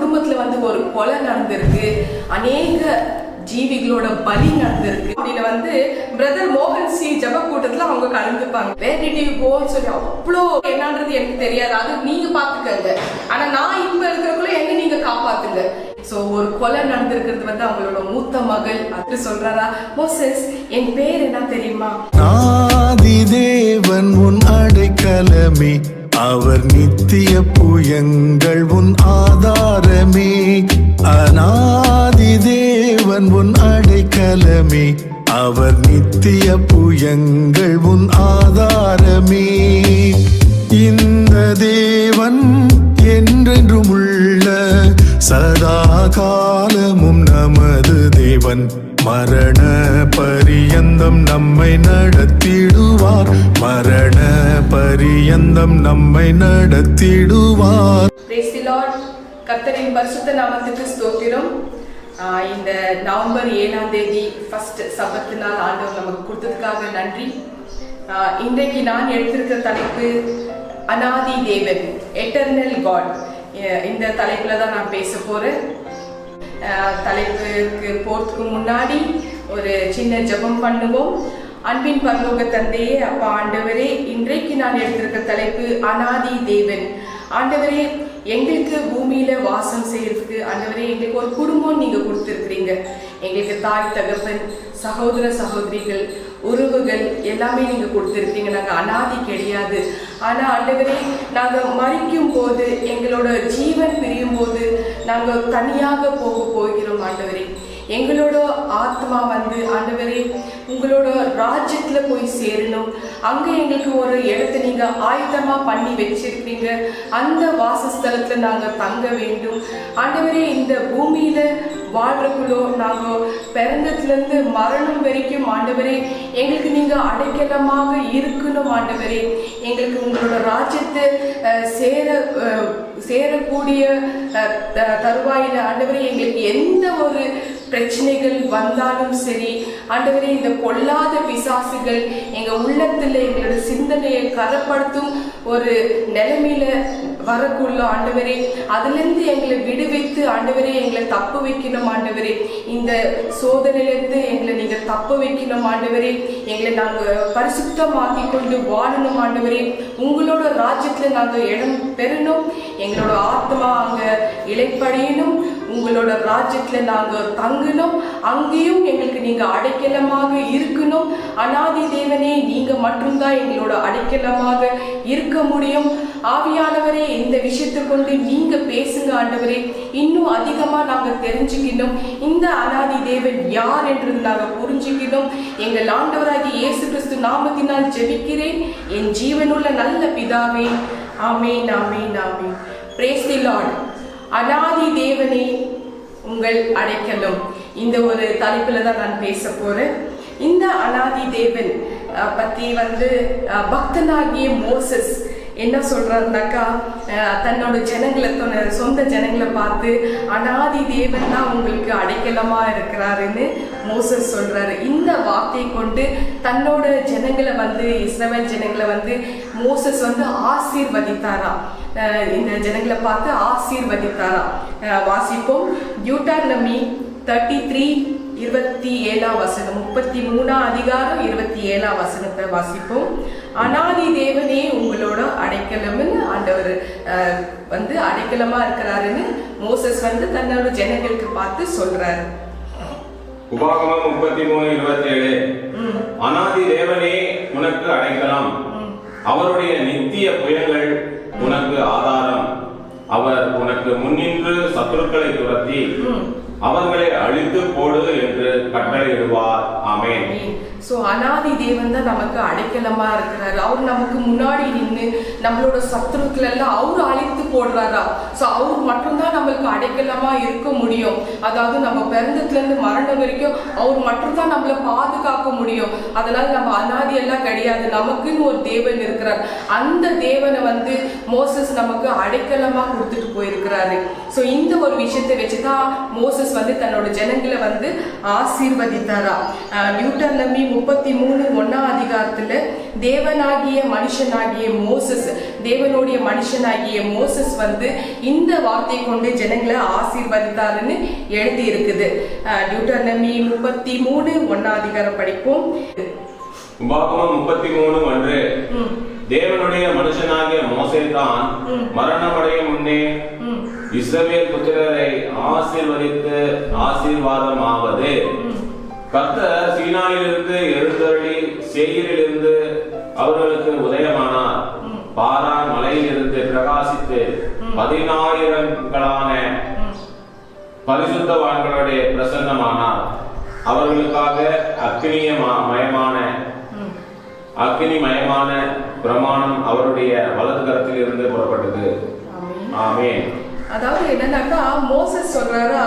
குடும்பத்துல வந்து ஒரு கொலை நடந்திருக்கு, அநேக ஜீவிகளோட பலி நடந்திருக்கு. அப்படில வந்து பிரதர் மோகன் சி ஜப கூட்டத்துல அவங்க கலந்துப்பாங்க. வேற டிவி போன்னு சொல்லி அவ்வளோ என்னன்றது எனக்கு தெரியாது, அது நீங்க பாத்துக்கங்க. ஆனா நான் இப்ப இருக்கிறக்குள்ள என்ன நீங்க காப்பாத்துங்க. சோ ஒரு கொலை நடந்திருக்கிறது வந்து அவங்களோட மூத்த மகள் அது சொல்றாரா, மோசஸ் என் பேர் என்ன தெரியுமா? ஆதி தேவன் உன் அடைக்கலமே, அவர் நித்திய புயங்கள் உன் ஆதாரமே. அநாதி தேவன் உன் அடைக்கலமே, அவர் நித்திய புயங்கள் உன் ஆதாரமே. இந்த தேவன் என்றென்றும் உள்ள சதா காலமும் நமது தேவன். மரண பரியந்தம் நம்மை நடத்திடுவார், மரண பரியந்தம் நம்மை நடத்திடுவார். Praise the Lord. கர்த்தரின் பரிசுத்த நாமத்துக்கு ஸ்தோத்திரம். இந்த நவம்பர் 7ஆம் தேதி ஃபர்ஸ்ட் சபத்து நாள் ஆண்டவர் நமக்கு கொடுத்ததுக்காக நன்றி. இன்றைக்கு நான் எடுத்திருக்கிற தலைப்பு அநாதி தேவன், எட்டர்னல் காட். இந்த தலைப்புல தான் நான் பேச போறேன். தலைப்புக்கு போறதுக்கு முன்னாடி ஒரு சின்ன ஜெபம் பண்ணுவோம். அன்பின் பரலோக தந்தையே, அப்பா ஆண்டவரே, இன்றைக்கு நான் எடுத்திருக்கிற தலைப்பு அநாதி தேவன். ஆண்டவரே, எங்களுக்கு பூமியில வாசம் செய்யறதுக்கு ஆண்டவரே எங்களுக்கு ஒரு குடும்பம் நீங்க கொடுத்துருக்கிறீங்க. எங்களுக்கு தாய் தகப்பன், சகோதர சகோதரிகள், உறவுகள் எல்லாமே நீங்க கொடுத்துருக்கீங்க. நாங்க அநாதி கிடையாது. ஆனா ஆண்டவரே, நாங்க மரிக்கும் போது, எங்களோட ஜீவன் பிரியும் போது நாங்க தனியாக போகிறோம். ஆண்டவரே, எங்களோட ஆத்மா வந்து ஆண்டவரே உங்களோட ராஜ்யத்துல போய் சேரணும். அங்க எங்களுக்கு ஒரு இடத்தை நீங்க ஆயுதமா பண்ணி வச்சிருக்கீங்க. அந்த வாசஸ்தலத்துல நாங்க தங்க வேண்டும். ஆண்டவரே, இந்த பூமியில வாழ்றக்குள்ளோ நாங்க பிறந்ததுல இருந்து மரணம் வரைக்கும் ஆண்டவரே எங்களுக்கு நீங்க அடைக்கலமாக இருக்கணும். ஆண்டவரே, எங்களுக்கு உங்களோட ராஜ்யத்தை சேரக்கூடிய தருவாயில ஆண்டவரே எங்களுக்கு எந்த ஒரு பிரச்சனைகள் வந்தாலும் சரி ஆண்டவரே, இந்த பொல்லாத பிசாசுகள் எங்க உள்ளத்துல எங்களோட சிந்தனையை கரப்படுத்தும் ஒரு நிலைமையில வரக்குள்ள ஆண்டவரே, அதுல இருந்து எங்களை விடுவித்து ஆண்டவரே எங்களை தப்பு வைக்கணும். ஆண்டவரே, இந்த சோதனையிலிருந்து எங்களை நீங்க தப்பு வைக்கணும். ஆண்டவரே, எங்களை நாங்க பரிசுத்தமாக்கி கொண்டு வாழணும். ஆண்டவரே, உங்களோட ராஜ்யத்துல நாங்க இடம் பெறணும். எங்களோட ஆத்மா அங்க இளைப்படையணும். உங்களோட ராஜ்யத்துல நாங்க தங்கணும். அங்கேயும் எங்களுக்கு நீங்க அடைக்கலமாக இருக்கணும். அநாதி தேவனே, நீங்க மட்டும்தான் எங்களோட அடைக்கலமாக இருக்க முடியும். ஆவியானவரே, இந்த விஷயத்தை கொண்டு நீங்க பேசுங்க. ஆண்டவரே, இன்னும் அதிகமா நாங்க தெரிஞ்சுக்கணும். இந்த அநாதி தேவன் யார் என்று நாங்க புரிஞ்சுக்கணும். எங்கள் ஆண்டவராகிய இயேசு கிறிஸ்து நாமத்தினால் ஜெபிக்கிறேன், என் ஜீவனுள்ள நல்ல பிதாவே. ஆமென், ஆமென், ஆமென். Praise the Lord. அநாதி தேவனே உங்கள் அடைக்கலம், இந்த ஒரு தலைப்புல தான் நான் பேச போறேன். இந்த அநாதி தேவன் பத்தி வந்து பக்தனாகிய மோசஸ் என்ன சொல்றாருனாக்கா, தன்னோட ஜனங்களை, சொந்த ஜனங்களை பார்த்து அநாதி தேவன் தான் உங்களுக்கு அடைக்கலமா இருக்கிறாருன்னு மோசஸ் சொல்றாரு. இந்த வார்த்தையை கொண்டு தன்னோட ஜனங்களை வந்து, இஸ்ரவேல் ஜனங்களை வந்து மோசஸ் வந்து ஆசீர்வதித்தாராம். இந்த ஜனங்களை பார்த்து ஆசீர்வதித்தாராம். வாசிப்போம். டியூட்டரானமி 33:27 வசனம், 33 அதிகாரம் 27 வசனத்தை வாசிப்போம். அநாதி தேவனே உங்களோட அடைக்கலம்னு ஆண்டவர் வந்து அடைக்கலமா இருக்கிறாருன்னு மோசஸ் வந்து தன்னோட ஜனங்களுக்கு பார்த்து சொல்றாரு. உபாகமம் 33:27. அநாதி தேவனே உனக்கு அடைக்கலம், அவருடைய நித்திய புயங்கள் உனக்கு ஆதாரம். அவர் உனக்கு முன்னின்று சத்துருக்களை துரத்தி அவர்களை அழித்து போடு என்று கட்டளையிடுவார். ஆமென். சோ அநாதி தேவன் தான் நமக்கு அடைக்கலமா இருக்கிறாரு. அவர் நமக்கு முன்னாடி நின்று நம்மளோட சத்துருக்கள் எல்லாம் அவரு அழித்து போடுறாரா. சோ அவர் மட்டும்தான் நம்மளுக்கு அடைக்கலமா இருக்க முடியும். அதாவது நம்ம பிறந்ததுல இருந்து மரணம் வரைக்கும் அவர் மட்டும்தான் நம்மள பாதுகாக்க முடியும். அதனால நம்ம அநாதி எல்லாம் கிடையாது, நமக்குன்னு ஒரு தேவன் இருக்கிறார். அந்த தேவனை வந்து மோசஸ் நமக்கு அடைக்கலமா கொடுத்துட்டு போயிருக்கிறாரு. சோ இந்த ஒரு விஷயத்தை வச்சுதான் மோசஸ் வந்து தன்னோட ஜனங்களை வந்து ஆசீர்வதித்தாரா. டியூட்டரானமி 33:1 அதிகாரத்துல தேவனுடைய மனுஷனாகிய மோசஸ் வந்து இந்த வார்த்தை கொண்டு ஜனங்களை ஆசீர்வதித்தாருன்னு எழுதி இருக்குது. டியூட்டர்னமி 33:1 படிப்போம். உபாகமம் 33:1 தேவனுடைய மனுஷனாகிய மோசே தான் மரணமடைய முன்னே இஸ்ரவேல் புத்திரரை ஆசீர்வதித்து ஆசீர்வாதமாவது, கர்த்தர் சீனாயிலிருந்து எழுந்தருளி சேயீரிலிருந்து அவர்களுக்கு உதயமானார். பாரான் மலையிலிருந்து பிரகாசித்து 10,000 பரிசுத்தவான்களுடைய பிரசன்னமானார். அவர்களுக்காக அக்னிமயமான பிரமாணம் அவருடைய வலது கரத்தில் இருந்து புறப்பட்டது. ஆமென். அதாவது என்னன்னாக்கா மோசஸ் சொல்றாரா,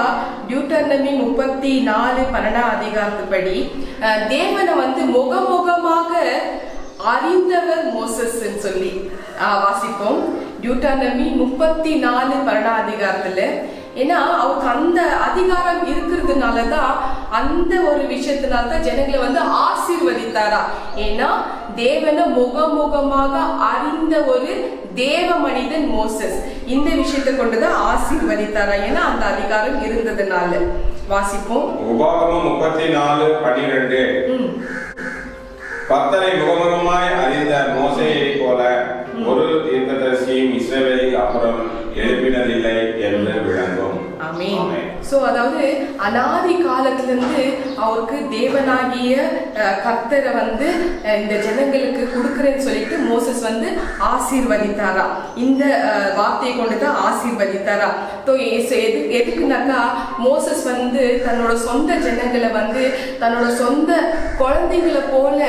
டியூட்டர்னமி 34:12 படி தேவனை வந்து முகமுகமாக அறிந்தவர் மோசஸ் சொல்லி வாசிப்போம். டியூட்டர்னமி 34:12 ஏன்னா அவருக்கு அந்த அதிகாரம் இருக்கிறதுனாலதான், அந்த ஒரு விஷயத்தினால்தான் ஜனங்களை வந்து ஆசீர்வதித்தாரா. ஏன்னா தேவனை முகமுகமாக அறிந்த ஒரு தேவ மனிதன் மோசஸ் இந்த விஷயத்தை கொண்டுதான் ஆசீர்வதித்தாரா. ஏன்னா அந்த அதிகாரம் இருந்ததுனால. வாசிப்போம். உபாகமம் 34:12 கர்த்தரை முகமுகமாய் அறிந்த மோசேயை போல ஒரு தீர்க்கதரிசியும் இஸ்ரவேலில் அப்புறம் எழுப்பினதில்லை என்று விளங்கும். ஆமென். சோ அதாவது அநாதி காலத்திலிருந்து அவருக்கு தேவனாகிய கர்த்தரை வந்து இந்த ஜனங்களுக்கு கொடுக்கிறேன்னு சொல்லிட்டு மோசஸ் வந்து ஆசீர்வதித்தாரா. இந்த வார்த்தையை கொண்டுதான் ஆசீர்வதித்தாரா. எதுக்குனாக்கா மோசஸ் வந்து தன்னோட சொந்த ஜனங்களை வந்து தன்னோட சொந்த குழந்தைங்களை போல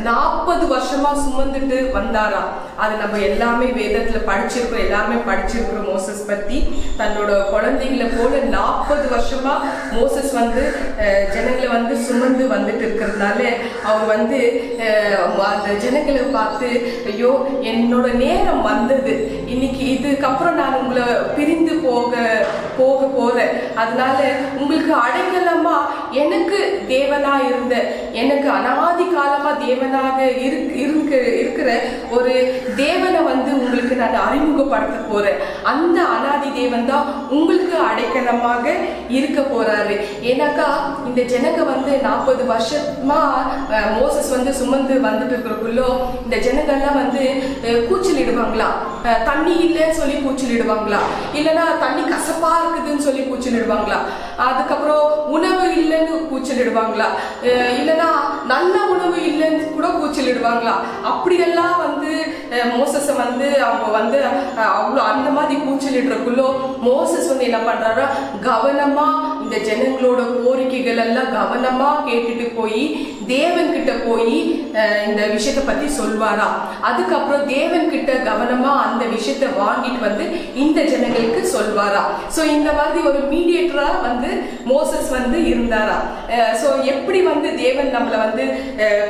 40 வருஷமா சுமந்துட்டு வந்தாரா. அது நம்ம எல்லாமே வேதத்துல படிச்சிருக்கிறோம், எல்லாருமே படிச்சிருக்கிறோம் மோசஸ் பத்தி. தன்னோட குழந்தைகளை போல 40 வருஷமா மோசஸ் வந்து ஜனங்களை வந்து சுமந்து வந்துட்டு இருக்கிறதுனால அவர் வந்து அந்த ஜனங்களை பார்த்து, ஐயோ என்னோட நேரம் வந்தது, இன்னைக்கு இதுக்கப்புறம் நான் உங்களை பிரிந்து போக போறேன். அதனால உங்களுக்கு அடைக்கலமா எனக்கு தேவனா இருந்த, எனக்கு அநாதி காலமா தேவனாக இருக்கிற ஒரு தேவனை வந்து உங்களுக்கு நான் அறிமுகப்படுத்த போறேன். அந்த அநாதி தேவன் தான் உங்களுக்கு அடைக்கலமாக இருக்க போறாரு. ஏன்னாக்கா இந்த ஜனங்க வந்து 40 வருஷமா மோசஸ் வந்து சுமந்து வந்துட்டு இருக்கிறக்குள்ளோ இந்த ஜனங்கள்லாம் வந்து கூச்சலிடுவாங்களா, தண்ணி இல்லைன்னு சொல்லி கூச்சலிடுவாங்களா, இல்லைன்னா தண்ணி கசப்பா இருக்குதுன்னு சொல்லி கூச்சலிடுவாங்களா, அதுக்கப்புறம் உணவு இல்லைன்னு கூச்சலிடுவாங்களா, இல்லைன்னா நல்ல உணவு இல்லைன்னு கூட கூச்சலிடுவாங்களா. அப்படியெல்லாம் வந்து மோசஸை வந்து அவங்க வந்து அவ்வளோ அந்த மாதிரி கூச்சலிடுறக்குள்ளோ மோசஸ் வந்து என்ன பண்றாரா, கவனமா இந்த ஜனங்களோட கோரிக்கைகள் எல்லாம் கவனமா கேட்டுட்டு போய் தேவன் கிட்ட போய் இந்த விஷயத்தை பத்தி சொல்வாரா. அதுக்கப்புறம் தேவன் கிட்ட கவனமா அந்த விஷயத்தை வாங்கிட்டு வந்து இந்த ஜனங்களுக்கு சொல்வாரா. சோ இந்த மாதிரி ஒரு மீடியேட்டரா வந்து மோசஸ் வந்து இருந்தாரா. சோ எப்படி வந்து தேவன் நம்மளை வந்து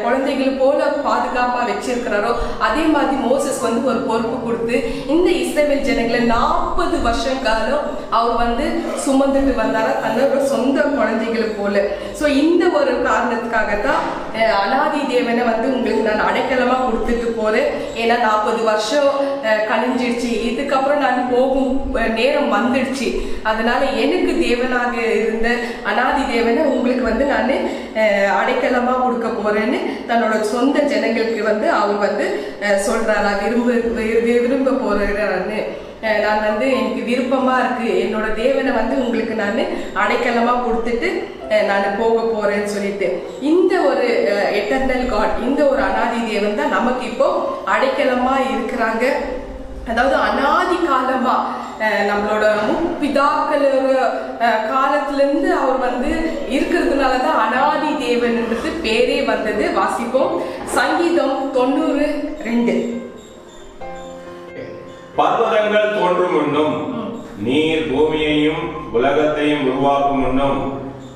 குழந்தைகள் போல பாதுகாப்பா வச்சிருக்கிறாரோ அதே மாதிரி மோசஸ் வந்து ஒரு பொறுப்பு கொடுத்து இந்த இஸ்ரவேல் ஜனங்களை 40 வருஷம் காலம் அவர் வந்து சுமந்துட்டு வந்தாரா தன்னோட சொந்த குழந்தைகளை போல. சோ இந்த ஒரு காரணத்துக்காகத்தான் அநாதி தேவனை வந்து உங்களுக்கு நான் அடைக்கலமா கொடுத்துட்டு போறேன். ஏன்னா 40 வருஷம் கழிஞ்சிடுச்சு, இதுக்கப்புறம் நான் போகும் நேரம் வந்துடுச்சு. அதனால எனக்கு தேவனாக இருந்த அநாதி தேவனை உங்களுக்கு வந்து நான் அடைக்கலமா கொடுக்க போறேன்னு தன்னோட சொந்த ஜனங்களுக்கு வந்து அவர் வந்து சொல்றாரா, விரும்ப போறான்னு. நான் வந்து எனக்கு விருப்பமா இருக்கு, என்னோட தேவனை வந்து உங்களுக்கு நான் அடைக்கலமா கொடுத்துட்டு நான் போக போறேன்னு சொல்லிட்டு இந்த ஒரு எட்டர்னல் காட், இந்த ஒரு அநாதி தேவன் தான் நமக்கு இப்போ அடைக்கலமா இருக்கிறாங்க. அதாவது அநாதி காலமா நம்மளோட முற்பிதாக்களோட காலத்துல இருந்து அவர் வந்து இருக்கிறதுனாலதான் அநாதி தேவன்ன்றது பேரே வந்தது. வாசிப்போம். சங்கீதம் 90:2. பர்வதங்கள் தோன்றும் முன்னும் நீர் பூமியையும் உலகத்தையும் உருவாக்கும் முன்னும்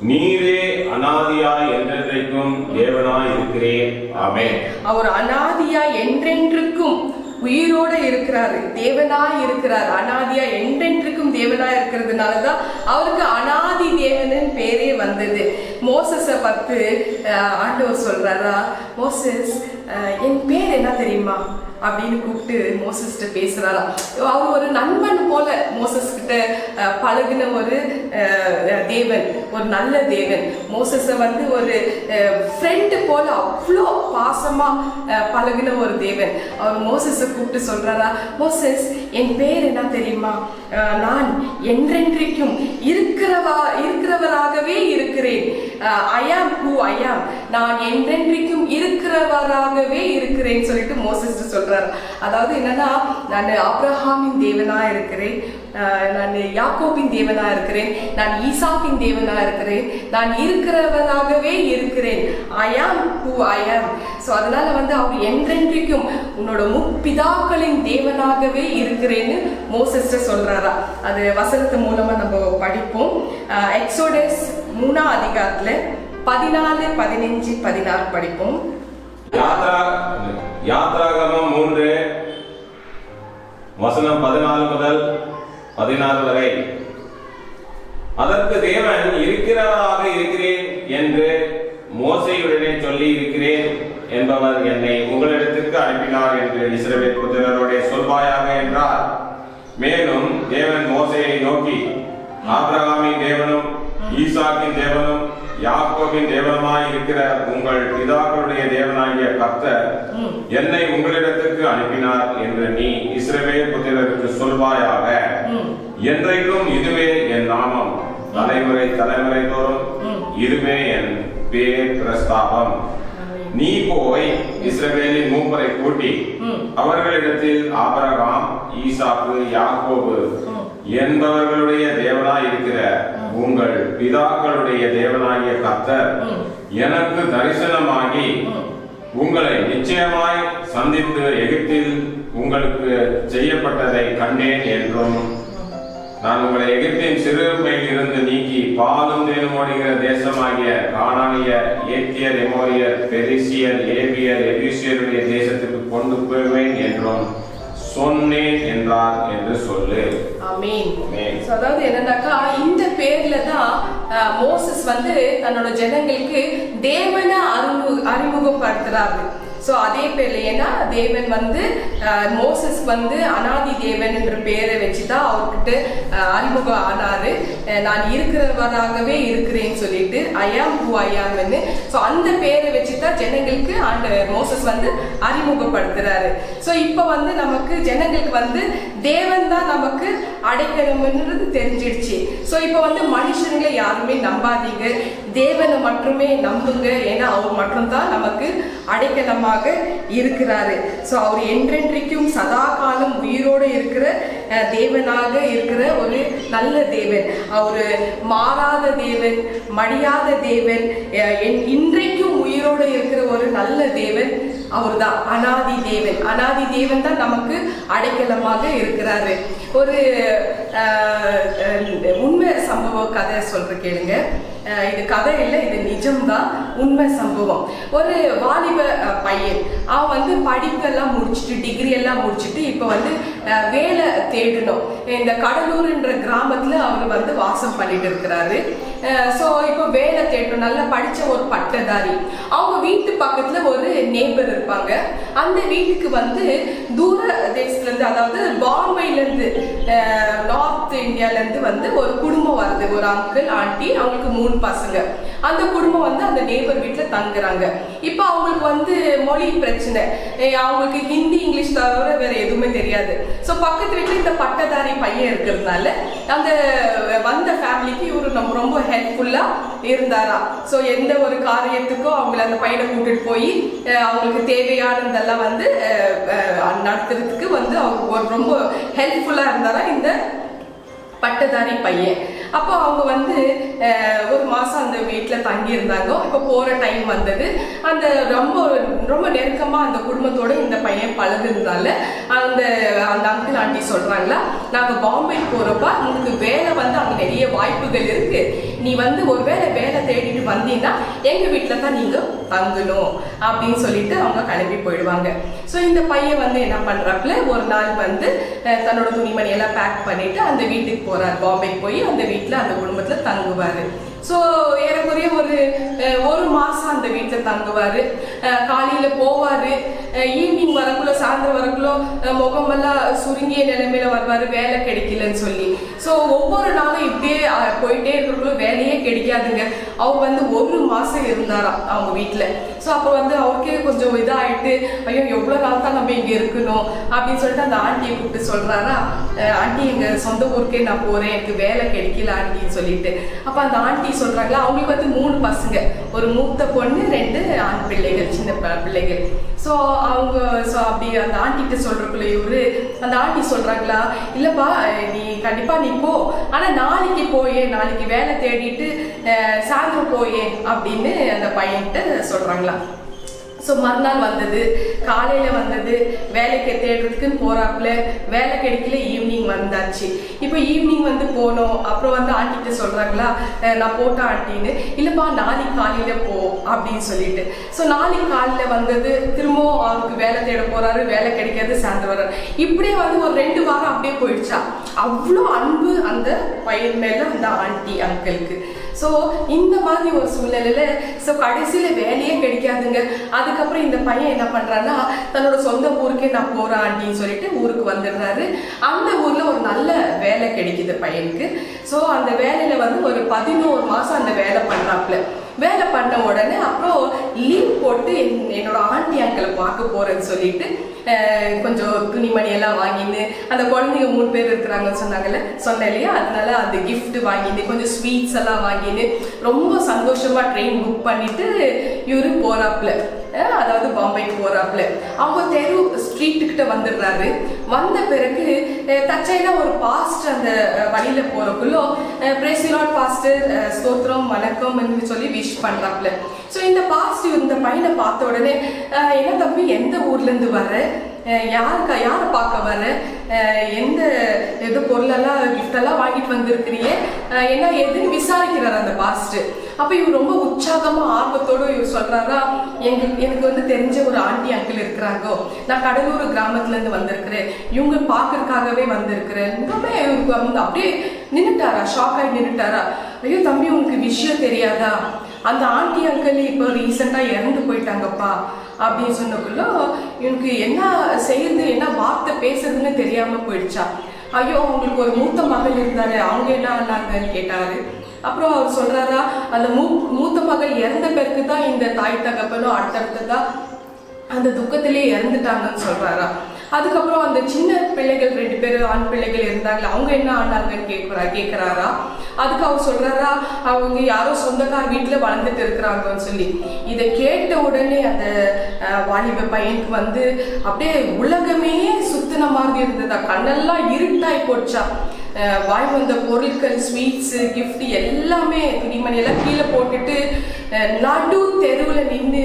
நீரே அநாதியாய் என்றென்றைக்கும் தேவனாய் இருக்கிறேன். ஆமென். அவர் அநாதியாய் என்றென்றுக்கும் உயிரோட இருக்கிறாரு, தேவனாய் இருக்கிறார். அநாதியா என்றென்றுக்கும் தேவனாய் இருக்கிறதுனாலதான் அவருக்கு அநாதி தேவனின் பேரே வந்தது. மோசஸை பார்த்து ஆண்டவர் சொல்றாரா, மோசஸ் என் பேர் என்ன தெரியுமா அப்படின்னு கூப்பிட்டு மோசஸ்கிட்ட பேசுறாராம். அவர் ஒரு நண்பன் போல மோசஸ் கிட்ட பழகின ஒரு தேவன், ஒரு நல்ல தேவன். மோசஸை வந்து ஒரு ஃப்ரெண்டு போல அவ்வளோ பாசமா பழகின ஒரு தேவன். அவர் மோசஸை கூப்பிட்டு சொல்றாரா, மோசஸ் என் பேர் என்ன தெரியுமா, நான் என்றென்றைக்கும் இருக்கிறவராகவே இருக்கிறேன். ஐ ஆம் ஹூ ஐ ஆம், நான் என்றென்றைக்கும் இருக்கிறவராகவே இருக்கிறேன் சொல்லிட்டு மோசஸ் சொல்றாரு. அதாவது என்னன்னா, நான் ஆபிரகாமின் தேவனா இருக்கிறேன், நான் யாக்கோபின் தேவனா இருக்கிறேன், நான் ஈசாக்கின் தேவனா இருக்கிறேன், நான் இருக்கிறவராகவே இருக்கிறேன். ஐ ஆம் ஹூ ஐ ஆம். ஸோ அதனால வந்து அவர் என்றென்றைக்கும் உன்னோட முற்பிதாக்களின் தேவனாகவே இருக்கிறேன்னு மோசஸ் சொல்றாரா. அது வசனத்து மூலமா நம்ம படிப்போம். எக்ஸோடஸ் 3ஆம் அதிகாரத்துல 14, 15, 16 படிப்போம். யாத்ராகமம் 3 வசனம் 14 முதல் 16 வரை. அதற்கு தேவன் இருக்கிறவராக இருக்கிறேன் என்று மோசேயுடனே சொல்லி இருக்கிறேன் என்பவர் என்னை உங்களிடத்திற்கு அனுப்பினார் என்று இஸ்ரவேல் புத்திரரோடே சொல்வாயாக என்றார். மேலும் தேவன் மோசேயை நோக்கி, ஆபிரகாமின் தேவனும் ஈசாக்கின் தேவனும் யாக்கோபின் தேவனுமாய் இருக்கிற உங்கள் பிதாக்களுடைய தேவனாகிய கர்த்தர் என்னை உங்களிடத்திற்கு அனுப்பினார் என்று நீ இஸ்ரவேல் புத்திரருக்கு சொல்வாயாக. என்றைக்கும் இதுவே என் நாமம், தலைமுறை தலைமுறை தோறும் இதுவே என் பேர் பிரஸ்தாபம். நீ போய் இஸ்ரவேலின் மூப்பரை கூட்டி அவர்களிடத்தில் ஆபிரகாம், ஈசாக்கு, யாக்கோபு என்பவர்களுடைய தேவனாய் இருக்கிற உங்கள் பிதாக்களுடைய தேவனாகிய கர்த்தர் எனக்கு தரிசனமாகி உங்களை நிச்சயமாய் சந்தித்து எகிப்தில் உங்களுக்கு செய்யப்பட்டதை கண்டேன் என்றும், நான் உங்களை எகிப்தின் சிறுமையில் இருந்து நீக்கி பாலும் தேனும் ஓடுகிற தேசமாகிய கானானியர், ஏத்தியர், எமோரியர், பெரிசியர், ஏவியர், எபூசியருடைய தேசத்துக்கு கொண்டு போவேன் என்றும் சொன்னேன் என்றார் என்று சொல்லு. ஆமென். அதாவது என்னன்னாக்கா, இந்த பேர்ல தான் மோசஸ் வந்து தன்னோட ஜனங்களுக்கு தேவனை அறிமுகப்படுத்துறாரு. ஸோ அதே பேர்ல, ஏன்னா தேவன் வந்து மோசஸ் வந்து அனாதி தேவன் என்ற பேரை வச்சுதான் அவர்கிட்ட அறிமுகம் ஆனாரு. நான் இருக்கிறவராகவே இருக்கிறேன்னு சொல்லிட்டு ஐ ஆம் ஹூ ஐ ஆம்னு. ஸோ அந்த பேரை வச்சுதான் ஜனங்களுக்கு மோசஸ் வந்து அறிமுகப்படுத்துறாரு. ஸோ இப்போ வந்து நமக்கு ஜனங்களுக்கு வந்து தேவன் தான் நமக்கு அடைக்கலம்ன்றது தெரிஞ்சிடுச்சு. ஸோ இப்போ வந்து மனுஷங்களை யாருமே நம்பாதீங்க, தேவனை மட்டுமே நம்புங்க. ஏன்னா அவர் மட்டும்தான் நமக்கு அடைக்கலமாக இருக்கிறாரு. ஸோ அவர் என்றென்றைக்கும் சதா காலம் உயிரோடு இருக்கிற தேவனாக இருக்கிற ஒரு நல்ல தேவன். அவர் மாறாத தேவன், மடியாத தேவன், இன்றைக்கும் உயிரோடு இருக்கிற ஒரு நல்ல தேவன் அவர் தான். அனாதி தேவன். அனாதி தேவன் தான் நமக்கு அடைக்கலமாக இருக்கிறாரு. ஒரு உண்மை சம்பவ கதை சொல்ற கேளுங்க. இது கதை இல்லை, இது நிஜம்தான், உண்மை சம்பவம். ஒரு வாலிப பையன், அவன் வந்து படிப்பெல்லாம் முடிச்சுட்டு, டிகிரி எல்லாம் முடிச்சுட்டு இப்போ வந்து வேலை தேடணும். இந்த கடலூர்ன்ற கிராமத்துல அவர் வந்து வாசம் பண்ணிட்டு இருக்கிறாரு. ஸோ இப்போ வேலை தேடணும். நல்லா படிச்ச ஒரு பட்டதாரி. அவங்க வீட்டு பக்கத்துல ஒரு நேபர் இருப்பாங்க. அந்த வீட்டுக்கு வந்து தூர தேசத்துல இருந்து, அதாவது பாம்பேல இருந்து, நார்த் இந்தியால இருந்து வந்து ஒரு குடும்பம் வருது. ஒரு அங்கிள், ஆண்டி, அவங்களுக்கு 3 பசங்க. அந்த குடும்பம் வந்து அந்த நேபர் வீட்டுல தங்குறாங்க. இப்போ அவங்களுக்கு வந்து மொழி பிரச்சனை, அவங்களுக்கு ஹிந்தி, இங்கிலீஷ் தவிர வேற எதுவுமே தெரியாது. ஸோ பக்கத்து வீட்டுல இந்த பட்டதாரி பையன் இருக்கிறதுனால அந்த வந்த ஃபேமிலிக்கு இவரு நம்ம ரொம்ப ஹெல்ப்ஃபுல்லா இருந்தாரா. ஸோ எந்த ஒரு காரியத்துக்கும் அவங்களை அந்த பையனை கூட்டிட்டு போய் அவங்களுக்கு தேவையானதெல்லாம் வந்து நடத்துறதுக்கு வந்து அவங்க ரொம்ப ஹெல்ப்ஃபுல்லா இருந்தாரா இந்த பட்டதாரி பையன். அப்போ அவங்க வந்து ஒரு மாசம் அந்த வீட்டில் தங்கி இருந்தாங்க. இப்போ போற டைம் வந்தது. அந்த ரொம்ப ரொம்ப நெருக்கமா அந்த குடும்பத்தோட இந்த பையன் பழகுறதுனால அந்த அங்கிள் ஆண்டி சொல்றாங்களா, நாங்க பாம்பே போறப்ப உங்களுக்கு வேலை வந்து அங்க நிறைய வாய்ப்புகள் இருக்கு, நீ வந்து ஒருவேளை வேலை தேடிட்டு வந்தீங்கன்னா எங்க வீட்டுல தான் நீங்க தங்கணும் அப்படின்னு சொல்லிட்டு அவங்க கிளம்பி போயிடுவாங்க. ஸோ இந்த பையன் வந்து என்ன பண்றாப்புல, ஒரு நாள் வந்து தன்னோட துணிமணி எல்லாம் பேக் பண்ணிட்டு அந்த வீட்டுக்கு போறாரு. பாம்பேக்கு போய் அந்த வீட்டுல அந்த குடும்பத்துல தங்குவாரு. ஸோ ஏறக்குறைய ஒரு மாசம் அந்த வீட்டில் தங்குவாரு. காலையில போவாரு, ஈவினிங் வரக்குள்ள சாயந்தரம் வரக்குள்ள முகமெல்லாம் சுருங்கிய நிலைமையில வருவாரு, வேலை கிடைக்கலன்னு சொல்லி. ஸோ ஒவ்வொரு நாளும் இப்படியே போயிட்டே இருக்கிறக்குள்ள வேலையே கிடைக்காதுங்க. அவர் ஒரு மாசம் இருந்தாராம் அவங்க வீட்டில். ஸோ அப்போ அவருக்கே கொஞ்சம் இதாகிட்டு, ஐயோ எவ்வளோ நாள் தான் நம்ம இங்கே இருக்கணும் அப்படின்னு சொல்லிட்டு அந்த ஆண்டியை கூப்பிட்டு சொல்றாரா, ஆண்டி எங்கள் சொந்த ஊருக்கே நான் போகிறேன், எனக்கு வேலை கிடைக்கல ஆண்டின்னு சொல்லிட்டு. அப்போ அந்த ஆண்டி சொல்றாங்களா, அவங்களுக்கு 3 பசங்க, ஒரு மூத்த பொண்ணு, 2 ஆண் பிள்ளைகள், சின்ன பிள்ளைகள். ஸோ அப்படி அந்த ஆண்டிகிட்ட சொல்றக்குள்ள இவரு அந்த ஆண்டி சொல்றாங்களா, இல்லப்பா நீ கண்டிப்பா நீ போ, ஆனா நாளைக்கு போயே, நாளைக்கு வேலை தேடிட்டு சாயந்தரம் போயே அப்படின்னு அந்த பையன்கிட்ட சொல்றாங்களா. ஸோ மறுநாள் காலையில் வேலைக்கு தேடுறதுக்குன்னு போறாப்புல, வேலை கிடைக்கல, ஈவினிங் வந்தாச்சு. இப்போ ஈவினிங் போனோம். அப்புறம் ஆண்டிகிட்ட சொல்றாங்களா, நான் போட்டேன் ஆண்டின்னு. இல்லப்பா நாளைக்கு காலையில போ அப்படின்னு சொல்லிட்டு. ஸோ நாளைக்கு காலையில திரும்பவும் அவருக்கு வேலை தேட போறாரு, வேலை கிடைக்காது, சாயந்தரம் வர்றாரு. இப்படியே ஒரு 2 வாரம் அப்படியே போயிடுச்சா. அவ்வளோ அன்பு அந்த பையன் மேல அந்த ஆண்டி அங்கிளுக்கு. ஸோ இந்த மாதிரி ஒரு சூழ்நிலையில ஸோ கடைசியில் வேலையே கிடைக்காதுங்க. அதுக்கப்புறம் இந்த பையன் என்ன பண்ணுறான்னா, தன்னோட சொந்த ஊருக்கே நான் போகிறேன் ஆண்டின்னு சொல்லிட்டு ஊருக்கு வந்துடுறாரு. அந்த ஊரில் ஒரு நல்ல வேலை கிடைக்குது பையனுக்கு. ஸோ அந்த வேலையில் ஒரு 11 மாதம் அந்த வேலை பண்ணுறாப்புல. வேலை பண்ண உடனே அப்புறம் லீவ் போட்டு என்னோட ஆண்டி அங்கிளை பார்க்க போறேன்னு சொல்லிட்டு கொஞ்சம் துணிமணி எல்லாம் வாங்கின்னு, அந்த குழந்தைங்க 3 பேர் இருக்கிறாங்கன்னு சொன்னேன் இல்லையா, அதனால அந்த கிஃப்ட் வாங்கிட்டு கொஞ்சம் ஸ்வீட்ஸ் எல்லாம் வாங்கின்னு ரொம்ப சந்தோஷமா ட்ரெயின் புக் பண்ணிட்டு இவரு போறாப்புல, அதாவது பாம்பேக்கு போறாப்புல. அவங்க ஸ்ட்ரீட்டுக்கிட்ட வந்துடுறாரு. வந்த பிறகு தற்செயலா ஒரு பாஸ்டர் அந்த வழியில போறக்குள்ள பிரேஸ் தி லார்ட் பாஸ்டர், ஸ்தோத்திரம் வணக்கம் சொல்லி விஷ் பண்றாப்புல. ஸோ இந்த பாஸ்டர் இந்த பையனை பார்த்த உடனே, என்ன தம்பி எந்த ஊர்ல இருந்து வர்ற, யாரை பார்க்க வர, எந்த பொருளெல்லாம் கிஃப்டெல்லாம் வாங்கிட்டு வந்திருக்கிறீங்க, என்ன எதுன்னு விசாரிக்கிறார் அந்த பாஸ்டர். அப்போ இவர் ரொம்ப உற்சாகமா ஆர்வத்தோடு இவர் சொல்றாரா, எனக்கு தெரிஞ்ச ஒரு ஆண்டி அங்கிள் இருக்கிறாங்க, நான் கடலூர் கிராமத்துல இருந்து வந்திருக்கிறேன், இவங்க பார்க்கறதுக்காகவே வந்திருக்கிறேன். இன்னுமே இவருக்கு அப்படியே நின்றுட்டாரா, ஷாக் ஆகி நின்றுட்டாரா. ஐயோ தம்பி உனக்கு விஷயம் தெரியாதா, அந்த ஆண்டி அங்கிள் இப்போ ரீசெண்டா இறந்து போயிட்டாங்கப்பா அப்படின்னு சொன்னக்குள்ள இவனுக்கு என்ன செய்யுது, என்ன வார்த்தை பேசுறதுன்னு தெரியாம போயிடுச்சா. ஐயோ அவங்களுக்கு ஒரு மூத்த மகள் இருந்தாரு, அவங்க என்ன ஆனாங்கன்னு கேட்டாரு. அப்புறம் அவர் சொல்றாரா, அந்த மூத்த மகள் இறந்த பிறகு தான் இந்த தாய் தகப்பனும் அடுத்தடுத்ததான் அந்த துக்கத்திலே இறந்துட்டாங்கன்னு சொல்றாரா. அதுக்கப்புறம் அந்த சின்ன பிள்ளைகள் 2 பேர் ஆண் பிள்ளைகள் இருந்தாங்களே, அவங்க என்ன ஆனாங்கன்னு கேட்கிறாரா. அதுக்கு அவர் சொல்றாரா, அவங்க யாரோ சொந்தக்கார வீட்டுல வளர்ந்துட்டு இருக்கிறாங்கன்னு சொல்லி. இதை கேட்ட உடனே அந்த வாலிப பையனுக்கு அப்படியே உலகமே சுத்தின மாதிரி இருந்ததா, கண்ணெல்லாம் இருட்டாய் போச்சா. வாய் வந்த பொருட்கள், ஸ்வீட்ஸ், கிஃப்ட் எல்லாமே துணிமணி எல்லாம் கீழே போட்டுட்டு நடு தெருவில் நின்று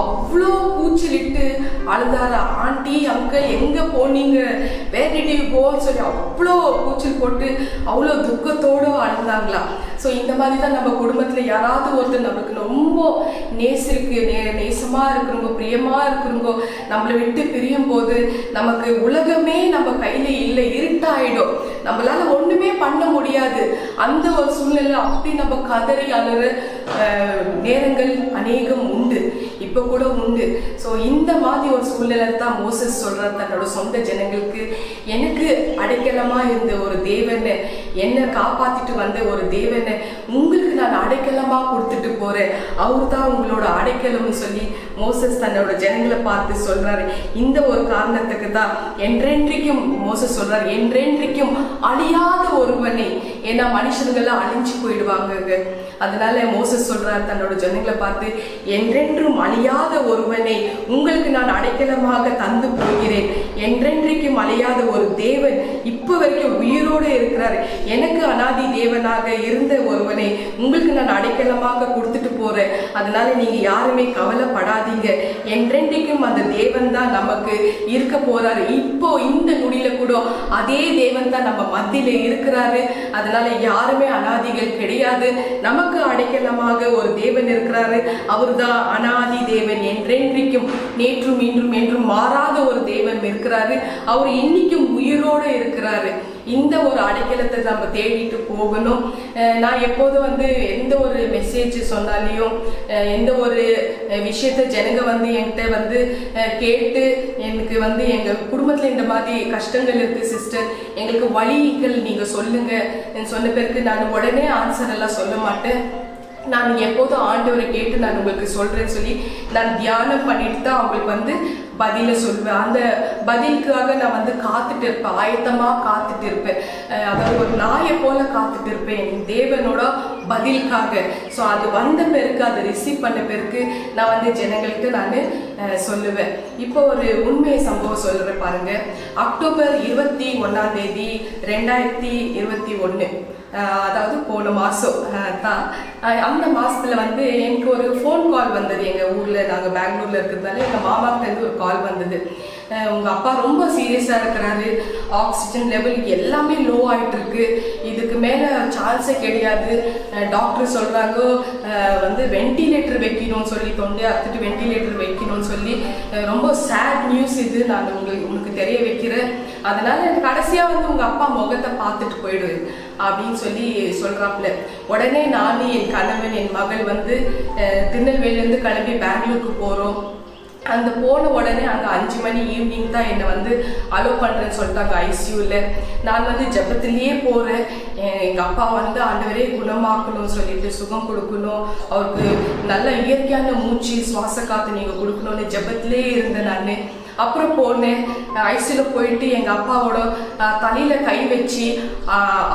அவ்வளோ கூச்சலிட்டு அழுதாரா. ஆண்டி அங்கிள் எங்க போனீங்க, வேர் டிட் யூ கோன்னு சொல்லி அவ்வளோ கூச்சல் போட்டு அவ்வளோ துக்கத்தோடு அழுந்தாங்களா. ஸோ இந்த மாதிரி தான் நம்ம குடும்பத்தில் யாராவது ஒருத்தர் நம்மளுக்கு ரொம்ப நேசமாக இருக்கிறவங்க, பிரியமாக இருக்கிறவங்க நம்மளை விட்டு பிரியும் போது நமக்கு உலகமே நம்ம கையில் இல்லை, இருட்டாயிடும், நம்மளால ஒண்ணுமே பண்ண முடியாது. அந்த ஒரு சூழ்நிலை அப்படி நம்ம கதறி அழுற நேரங்கள் அநேகம் உண்டு, இப்ப கூட உண்டு. ஸோ இந்த மாதிரி ஒரு சூழ்நிலை தான் மோசஸ் சொல்றார் தன்னோட சொந்த ஜனங்களுக்கு, எனக்கு அடைக்கலமா இருந்த ஒரு தேவனை, என்ன காப்பாத்திட்டு வந்த ஒரு தேவனை உங்களுக்கு நான் அடைக்கலமா கொடுத்துட்டு போறேன், அவர் தான் உங்களோட அடைக்கலம்னு சொல்லி மோசஸ் தன்னோட ஜனங்களை பார்த்து சொல்றாரு. இந்த ஒரு காரணத்துக்கு தான் என்றென்றைக்கும் மோசஸ் சொல்றாரு, என்றென்றைக்கும் அழியாத ஒருவனை. ஏன்னா மனுஷங்கள்லாம் அழிஞ்சு போயிடுவாங்க. அதனால மோசஸ் சொல்றார் தன்னோட ஜனங்களை பார்த்து, என்றென்றும் அழியாத ஒருவனை உங்களுக்கு நான் அடைக்கலமாக தந்து போகிறேன். என்றென்றைக்கும் அழியாத ஒரு தேவன் இப்ப வரைக்கும் உயிரோடு இருக்கிறார். எனக்கு அனாதி தேவனாக இருந்த ஒருவனை உங்களுக்கு நான் அடைக்கலமாக கொடுத்துட்டு போறேன். அதனால நீங்க யாருமே கவலைப்படாதீங்க, என்றென்றைக்கும் அந்த தேவன் தான் நமக்கு இருக்க போறாரு. இப்போ இந்த நொடியில கூட அதே தேவன் தான் நம்ம மத்தியில இருக்கிறாரு. அதனால யாருமே அனாதிகள் கிடையாது, நமக்கு அடைக்கலமாக ஒரு தேவன் இருக்கிறாரு. அவர் தான் அனாதி தேவன், என்றென்றைக்கும் நேற்றும் இன்றும் என்றும் மாறாத ஒரு தேவன் இருக்கிறார். இருக்கிறாரு, அவர் இன்னைக்கும் உயிரோடு இருக்கிறாரு. இந்த ஒரு அடைக்கலத்தை நம்ம தேடிட்டு போகணும். நான் எப்போதும் வந்து எந்த ஒரு மெசேஜ் சொன்னாலையும் எந்த ஒரு விஷயத்த ஜனங்க வந்து என்கிட்ட வந்து கேட்டு எனக்கு வந்து எங்க குடும்பத்துல இந்த மாதிரி கஷ்டங்கள் இருக்கு சிஸ்டர், எங்களுக்கு வழிகள் நீங்க சொல்லுங்க சொன்ன பிறகு நான் உடனே ஆன்சர் எல்லாம் சொல்ல மாட்டேன். நான் எப்போதும் ஆண்டவரை கேட்டு நான் உங்களுக்கு சொல்றேன்னு சொல்லி நான் தியானம் பண்ணிட்டு தான் அவங்களுக்கு வந்து பதில சொல்வேன். அந்த பதிலுக்காக நான் வந்து காத்துட்டு இருப்பேன், ஆயத்தமா காத்துட்டு இருப்பேன். அதாவது ஒரு நாயை போல காத்துட்டு இருப்பேன் என் தேவனோட பதிலுக்காக. ஸோ அது வந்த பிறகு அதை ரிசீவ் பண்ண பிறகு நான் வந்து ஜனங்களுக்கு நான் சொல்லுவேன். இப்போ ஒரு உண்மை சம்பவம் சொல்றேன் பாருங்க. அக்டோபர் 21 2021, அதாவது போன மாதம் தான். அந்த மாதத்தில் வந்து எனக்கு ஒரு ஃபோன் கால் வந்தது. எங்கள் ஊரில், நாங்கள் பெங்களூரில் இருக்கிறதுனால எங்கள் மாமாக்கிட்டேருந்து ஒரு கால் வந்தது. உங்கள் அப்பா ரொம்ப சீரியஸாக இருக்கிறாரு, ஆக்சிஜன் லெவல் எல்லாமே லோ ஆகிட்டு இருக்கு, இதுக்கு மேலே சான்ஸே கிடையாது, டாக்டர் சொல்கிறாங்க வந்து வென்டிலேட்டர் வைக்கணும்னு சொல்லி, தொண்டை அறுத்துட்டு வென்டிலேட்டர் வைக்கணும்னு சொல்லி. ரொம்ப சேட் நியூஸ் இது, நான் உங்களுக்கு தெரிய வைக்கிறேன். அதனால கடைசியாக வந்து உங்கள் அப்பா முகத்தை பார்த்துட்டு போயிடு அப்படின்னு சொல்லி சொல்கிறாப்புல. உடனே நான், என் கணவன், என் மகள் வந்து திருநெல்வேலியிலேருந்து கிளம்பி பெங்களூருக்கு போகிறோம். அந்த போன உடனே அங்கே 5 மணி ஈவினிங் தான் என்னை வந்து அலோவ் பண்ணுறேன்னு சொல்லிட்டாங்க ஐசியூவில். நான் வந்து ஜெபத்திலேயே போகிறேன். எங்கள் அப்பா வந்து ஆண்டவரே குணமாக்கணும்னு சொல்லிட்டு, சுகம் கொடுக்கணும், அவருக்கு நல்ல இயற்கையான மூச்சு சுவாச காற்று நீங்கள் கொடுக்கணும்னு ஜெபத்திலே இருந்தேன் நான். அப்புறம் போனேன் ஐசியூவில் போயிட்டு எங்கள் அப்பாவோட தலையில் கை வச்சு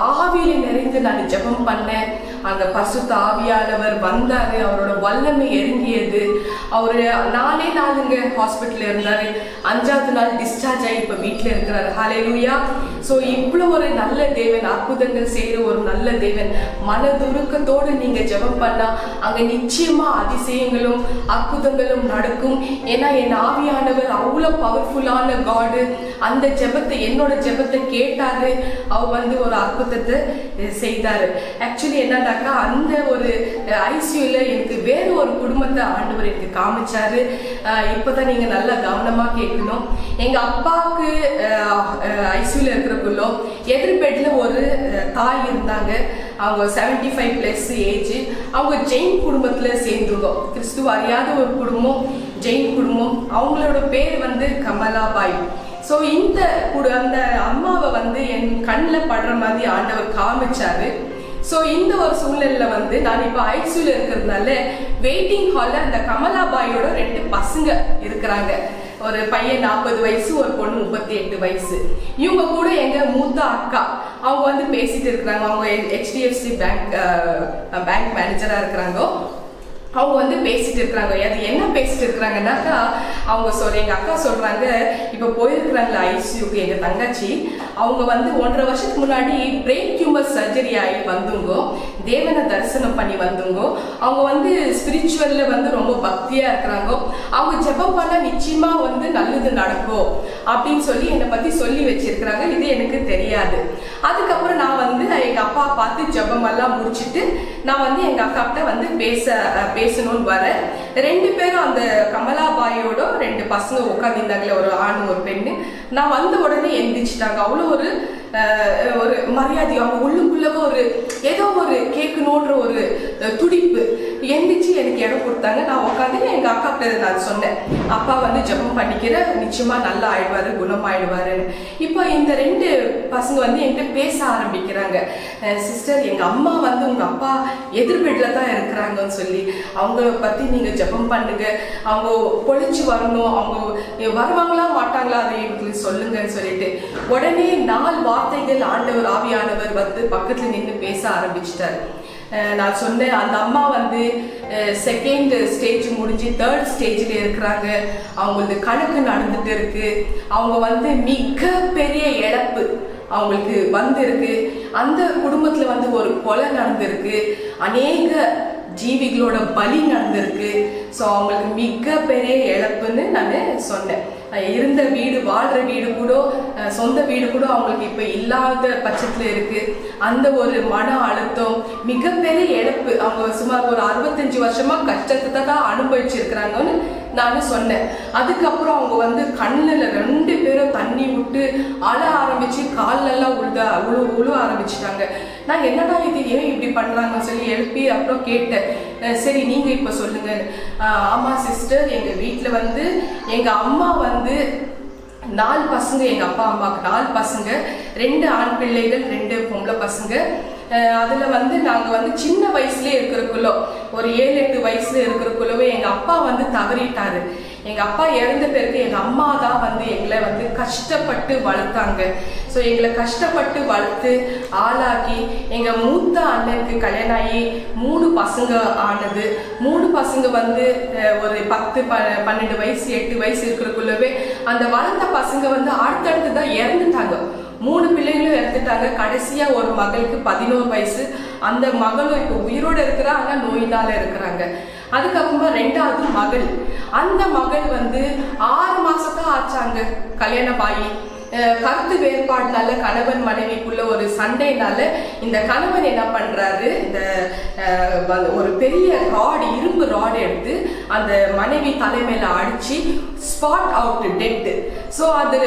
ஆவியில் நிறைந்து நான் ஜெபம் பண்ணேன். அந்த பரிசுத்த ஆவியானவர் வந்தாரு, அவரோட வல்லமை இறங்கியது. அவர் 4 நாளுங்க ஹாஸ்பிட்டல்ல இருந்தாரு. 5ஆவது நாள் டிஸ்சார்ஜ் ஆகி இப்போ வீட்டில் இருக்கிறாரு. ஹல்லேலூயா. ஸோ இவ்வளோ ஒரு நல்ல தேவன், அற்புதங்கள் செய்கிற ஒரு நல்ல தேவன். மனதுருக்கத்தோடு நீங்கள் ஜெபம் பண்ணா அங்கே நிச்சயமா அதிசயங்களும் அற்புதங்களும் நடக்கும். ஏன்னா என் ஆவியானவர் அவ்வளோ பவர்ஃபுல்லான காடு. அந்த ஜெபத்தை, என்னோட ஜெபத்தை கேட்டாரு, அவர் வந்து ஒரு அற்புதத்தை செய்தாரு. ஆக்சுவலி என்னன்னாக்கா, அந்த ஒரு ஐசியூல எனக்கு வேற ஒரு குடும்பத்தை ஆண்டவர் எனக்கு காமிச்சாரு. இப்போதான் நீங்க நல்லா கவனமா கேட்கணும். எங்க அப்பாவுக்கு ஐசியூல இருக்கிறக்குள்ள எதிர் பெட்ல ஒரு தாய் இருந்தாங்க. அவங்க 75+ ஏஜ். அவங்க ஜெயின் குடும்பத்துல சேர்ந்துங்க. கிறிஸ்துவ அறியாத ஒரு குடும்பம், ஜெயின் குடும்பம். அவங்களோட பேர் வந்து கமலாபாய். ஸோ இந்த அந்த அம்மாவை வந்து என் கண்ணில் படுற மாதிரி ஆண்டவர் காமிச்சாரு. ஸோ இந்த ஒரு சூழ்நிலையில வந்து நான் இப்போ ஐசியூல இருக்கிறதுனால வெயிட்டிங் ஹாலில் அந்த கமலாபாயோட 2 பசங்க இருக்கிறாங்க. ஒரு பையன் 40 வயசு, ஒரு பொண்ணு 38 வயசு. இவங்க கூட எங்க மூத்த அக்கா, அவங்க வந்து பேசிட்டு இருக்கிறாங்க. அவங்க HDFC பேங்க் மேனேஜரா இருக்கிறாங்க. அவங்க வந்து பேசிட்டு இருக்கிறாங்க. அது என்ன பேசிட்டு இருக்கிறாங்கன்னாக்கா, அவங்க எங்க அக்கா சொல்றாங்க, இப்போ போயிருக்கிறாங்களா ஐசியூக்கு எங்க தங்கச்சி. அவங்க வந்து 1.5 வருஷத்துக்கு முன்னாடி பிரெயின் டியூமர் சர்ஜரி ஆகி வந்துங்க, தேவனை தரிசனம் பண்ணி வந்துங்க. அவங்க வந்து ஸ்பிரிச்சுவல்ல வந்து ரொம்ப பக்தியா இருக்கிறாங்க. அவங்க ஜெபம் பண்ண நிச்சயமா வந்து நல்லது நடக்கும் அப்படின்னு சொல்லி என்னை பத்தி சொல்லி வச்சிருக்கிறாங்க. இது எனக்கு தெரியாது. அதுக்கப்புறம் நான் வந்து எங்க அப்பா பார்த்து ஜெபம் எல்லாம் முடிச்சுட்டு நான் வந்து எங்க அக்கா கிட்ட வந்து பேசணும்னு வர 2 பேரும் அந்த கமலாபாயோட 2 பசங்க உட்காந்துருந்தாங்களே, ஒரு ஆண் ஒரு பெண்ணு. நான் வந்த உடனே எந்திரிச்சிட்டாங்க. அவ்வளோ ஒரு மரியாதை, அவங்க உள்ளுக்குள்ள ஒரு ஏதோ ஒரு கேட்கணுன்ற ஒரு துடிப்பு. எந்திரிச்சு எனக்கு இடம் கொடுத்தாங்க. நான் உட்காந்து எங்க அக்கா கிட்ட நான் சொன்னேன், அப்பா வந்து ஜெபம் பண்ணிக்கிற, நிச்சயமா நல்லா ஆயிடுவாரு, குணமாயிடுவாருன்னு. இப்போ இந்த 2 பசங்க வந்து என்கிட்ட பேச ஆரம்பிக்கிறாங்க. சிஸ்டர், எங்க அம்மா வந்து உங்க அப்பா எதிர்பெட்ல தான் இருக்கிறாங்கன்னு சொல்லி, அவங்கள பத்தி நீங்க ஜெபம் பண்ணுங்க, அவங்க பொழிச்சு வரணும், அவங்க வருவாங்களா மாட்டாங்களா அதை எங்களுக்கு சொல்லுங்கன்னு சொல்லிட்டு உடனே 4 வார்த்தைகள் ஆண்டவர் ஆவியானவர் வந்து பக்கத்துல நின்று பேச ஆரம்பிச்சிட்டாரு. நான் சொன்னேன், அந்த அம்மா வந்து 2nd ஸ்டேஜ் முடிஞ்சு 3rd ஸ்டேஜ்ல இருக்கிறாங்க. அவங்களுக்கு கணக்கு நடந்துட்டு இருக்கு. அவங்க வந்து மிக பெரிய இழப்பு அவங்களுக்கு வந்திருக்கு. அந்த குடும்பத்துல வந்து ஒரு கொலை நடந்திருக்கு, அநேக ஜீவிகளோட பலி நடந்திருக்கு. ஸோ அவங்களுக்கு மிகப்பெரிய இழப்புன்னு நான் சொன்னேன். இருந்த வீடு, வாழ்ற வீடு கூட, சொந்த வீடு கூட அவங்களுக்கு இப்போ இல்லாத பட்சத்தில் இருக்கு. அந்த ஒரு மன அழுத்தம், மிகப்பெரிய இழப்பு. அவங்க சுமார் ஒரு 65 வருஷமா கஷ்டத்தை தான் அனுபவிச்சிருக்கிறாங்கன்னு நான் சொன்னேன். அதுக்கப்புறம் அவங்க வந்து கண்ணில் 2 பேரும் பேரும் தண்ணி விட்டு அழ ஆரம்பிச்சு காலெல்லாம் உழுவ ஆரம்பிச்சுட்டாங்க. நான் என்னடா இது ஏன் இப்படி பண்றாங்கன்னு சொல்லி எழுப்பி அப்புறம் கேட்டேன். சரி நீங்க இப்ப சொல்லுங்க. ஆமா சிஸ்டர், எங்க வீட்டுல வந்து எங்க அம்மா வந்து 4 பசங்க, எங்க அப்பா அம்மாவுக்கு 4 பசங்க, 2 ஆண் பிள்ளைகள், 2 பொம்பளை பசங்க. அதுல வந்து நாங்க வந்து சின்ன வயசுலயே இருக்கிறக்குள்ளோ, ஒரு 7-8 வயசுல இருக்கிறக்குள்ளவே எங்க அப்பா வந்து தவறிட்டாரு. எங்க அப்பா இறந்த பிறகு எங்க அம்மா தான் வந்து எங்களை வந்து கஷ்டப்பட்டு வளர்த்தாங்க. ஸோ எங்களை கஷ்டப்பட்டு வளர்த்து ஆளாக்கி எங்க மூத்த அண்ணனுக்கு கல்யாணம் ஆகி 3 பசங்க ஆனது. 3 பசங்க வந்து ஒரு 10, 12 வயசு 8 வயசு இருக்கிறக்குள்ளவே அந்த வளர்த்த பசங்க வந்து அடுத்தடுத்து தான் இறந்துட்டாங்க. 3 பிள்ளைகளும் இறந்துட்டாங்க. கடைசியா ஒரு மகளுக்கு 11 வயசு. அந்த மகளும் இப்போ உயிரோடு இருக்கிறா, ஆனா நோயினால இருக்கிறாங்க. அதுக்கப்புறமா 2வது மகள். அந்த மகள் வந்து 6 மாசத்தான் ஆச்சாங்க கல்யாணம் ஆகி. கருத்து வேறுபாடுனால கணவன் மனைவிக்குள்ள ஒரு சண்டைனால இந்த கணவன் என்ன பண்றாரு, இந்த ஒரு பெரிய இரும்பு ராட் எடுத்து அந்த மனைவி தலைமையில அடிச்சு ஸ்பாட் அவுட் டெட். ஸோ அது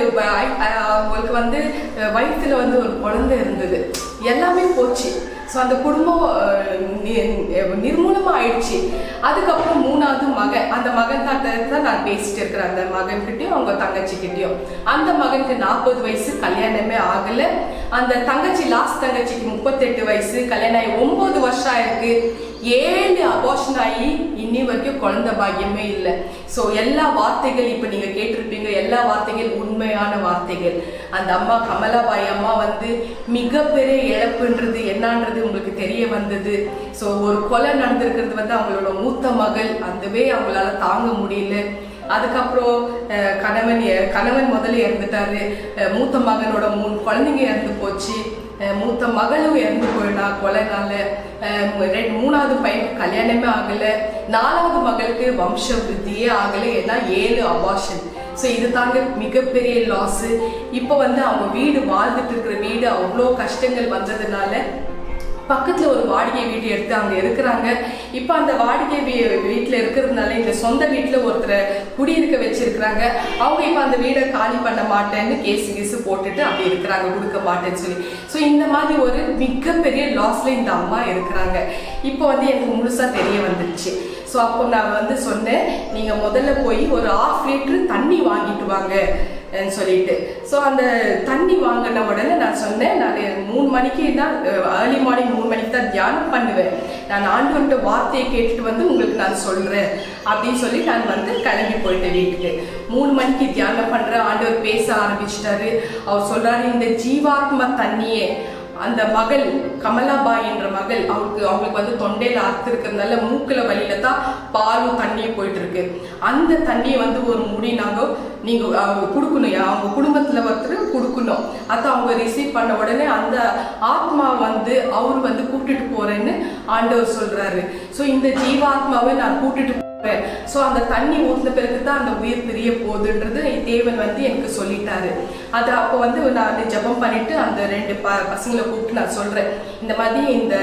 அவங்களுக்கு வந்து வயிற்றுல வந்து ஒரு குழந்தை இருந்தது, எல்லாமே போச்சு. ஸோ அந்த குடும்பம் நிர்மூலமாக ஆயிடுச்சு. அதுக்கப்புறம் 3வது மகன். அந்த மகன் தான் நான் பேசிட்டு இருக்கிறேன், அந்த மகன்கிட்டயும் அவங்க தங்கச்சிக்கிட்டையும். அந்த மகனுக்கு 40 வயசு, கல்யாணமே ஆகலை. அந்த தங்கச்சி லாஸ்ட் தங்கச்சிக்கு 38 வயசு, கல்யாணம் ஆகி 9 வருஷம் ஆயிருக்கு. 7 அபார்ஷன் ஆகி இன்னி வரைக்கும் குழந்தை பாக்கியமே இல்லை. ஸோ எல்லா வார்த்தைகள் இப்போ நீங்க கேட்டிருப்பீங்க, எல்லா வார்த்தைகள் உண்மையான வார்த்தைகள். அந்த அம்மா கமலாபாய் அம்மா வந்து மிகப்பெரிய இழப்புன்றது என்னன்றது உங்களுக்கு தெரிய வந்தது. ஸோ ஒரு கொலை நடந்திருக்கிறது வந்து அவங்களோட மூத்த மகள், அதுவே அவங்களால தாங்க முடியல. அதுக்கப்புறம் கணவன் முதல்ல இறந்துட்டாரு. மூத்த மகனோட 3 குழந்தைங்க இறந்து போச்சு. மூத்த மகளும் இறந்து போயிடா கொலைனால. 3வது பையனுக்கு கல்யாணமே ஆகல. 4வது மகளுக்கு வம்ச விருத்தியே ஆகல, ஏன்னா 7 அபார்ஷன். ஸோ இது தாங்க மிகப்பெரிய லாஸ். இப்போ வந்து அவங்க வீடு வாழ்ந்துட்டு இருக்கிற வீடு அவ்வளோ கஷ்டங்கள் வந்ததுனால பக்கத்துல ஒரு வாடகை வீடு எடுத்து அங்க இருக்கிறாங்க. இப்ப அந்த வாடகை வீட்டுல இருக்கிறதுனால இந்த சொந்த வீட்டுல ஒருத்தரை குடியிருக்க வச்சிருக்கிறாங்க. அவங்க இப்ப அந்த வீடை காலி பண்ண மாட்டேன்னு கேசு போட்டுட்டு அப்படி இருக்கிறாங்க, கொடுக்க மாட்டேன்னு சொல்லி. ஸோ இந்த மாதிரி ஒரு மிகப்பெரிய லாஸ்ல இந்த அம்மா இருக்கிறாங்க. இப்போ வந்து எனக்கு முழுசா தெரிய வந்துருச்சு. ஸோ அப்போ நான் வந்து சொன்னேன், நீங்க முதல்ல போய் ஒரு 1/2 லிட்டர் தண்ணி வாங்கிட்டு வாங்க சொல்லிட்டு. ஸோ அந்த தண்ணி வாங்கின உடனே நான் சொன்னேன், நான் 3 மணிக்கு தான், ஏர்லி மார்னிங் 3 மணிக்கு தான் தியானம் பண்ணுவேன். நான் ஆண்டவர்கிட்ட வார்த்தையை கேட்டுட்டு வந்து உங்களுக்கு நான் சொல்றேன் அப்படின்னு சொல்லி நான் வந்து கிளம்பி போயிட்டேன் வீட்டுக்கு. 3 மணிக்கு தியானம் பண்றேன். ஆண்டவர் பேச ஆரம்பிச்சிட்டாரு. அவர் சொல்றாரு, இந்த ஜீவாத்ம தண்ணியே அந்த மகள் கமலாபாய் என்ற மகள், அவங்களுக்கு வந்து தொண்டையில அறுத்து இருக்கிறதுனால மூக்குல வழியில தான் பாலும் தண்ணியும் போயிட்டு இருக்கு. அந்த தண்ணியை வந்து ஒரு முடி நீங்க கொடுக்கணும், அவங்க குடும்பத்துல ஒருத்தர் கொடுக்கணும். அதை அவங்க ரிசீவ் பண்ண உடனே அந்த ஆத்மா வந்து அவரு வந்து கூப்பிட்டுட்டு போறேன்னு ஆண்டவர் சொல்றாரு. ஸோ இந்த ஜீவாத்மாவை நான் கூப்பிட்டுட்டு. ஸோ அந்த தண்ணி ஊற்றின பிறகு தான் அந்த உயிர் பிரிய போகுதுன்றது தேவன் வந்து எனக்கு சொல்லிட்டாரு. அது அப்போ வந்து நான் ஜெபம் பண்ணிட்டு அந்த 2 பசங்களை கூப்பிட்டு நான் சொல்றேன், இந்த மாதிரி இந்த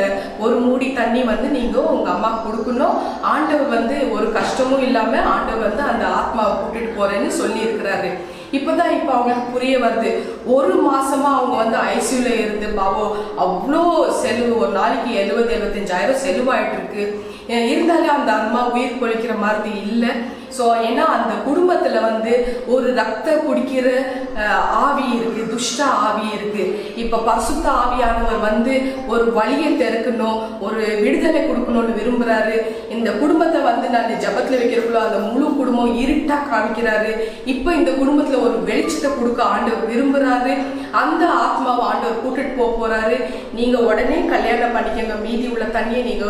ஒரு மூடி தண்ணி வந்து நீங்க உங்க அம்மா கொடுக்கணும். ஆண்டவர் வந்து ஒரு கஷ்டமும் இல்லாம ஆண்டவர் வந்து அந்த ஆத்மாவை கூட்டிட்டு போறேன்னு சொல்லி இருக்கிறாரு. இப்போ அவங்களுக்கு புரிய வருது. 1 மாசமா அவங்க வந்து ஐசியூல இருந்து பாவம் அவ்வளோ செலவு, ஒரு நாளைக்கு 70-75,000 செலவாயிட்டு இருக்கு. இருந்தாலும் அந்த அம்மா உயிர் பொழைக்கிற மாதிரி இல்லை. ஸோ ஏன்னா அந்த குடும்பத்துல வந்து ஒரு ரத்த குடிக்கிற ஆவி இருக்கு, துஷ்ட ஆவி இருக்கு. இப்ப பரிசுத்த ஆவியானவர் வந்து ஒரு வழியை திறக்கணும், ஒரு விடுதலை கொடுக்கணும்னு விரும்புறாரு. இந்த குடும்பத்தை வந்து நான் ஜபத்துல வைக்கிறக்குள்ள அந்த முழு குடும்பம் இருட்டா காமிக்கிறாரு. இப்ப இந்த குடும்பத்துல ஒரு வெளிச்சத்தை கொடுக்க ஆண்டவர் விரும்புறாரு. அந்த ஆத்மாவை ஆண்டவர் கூட்டிட்டு போறாரு. நீங்க உடனே கல்யாணம் பண்ணிக்கங்க, மீதி உள்ள தண்ணியை நீங்க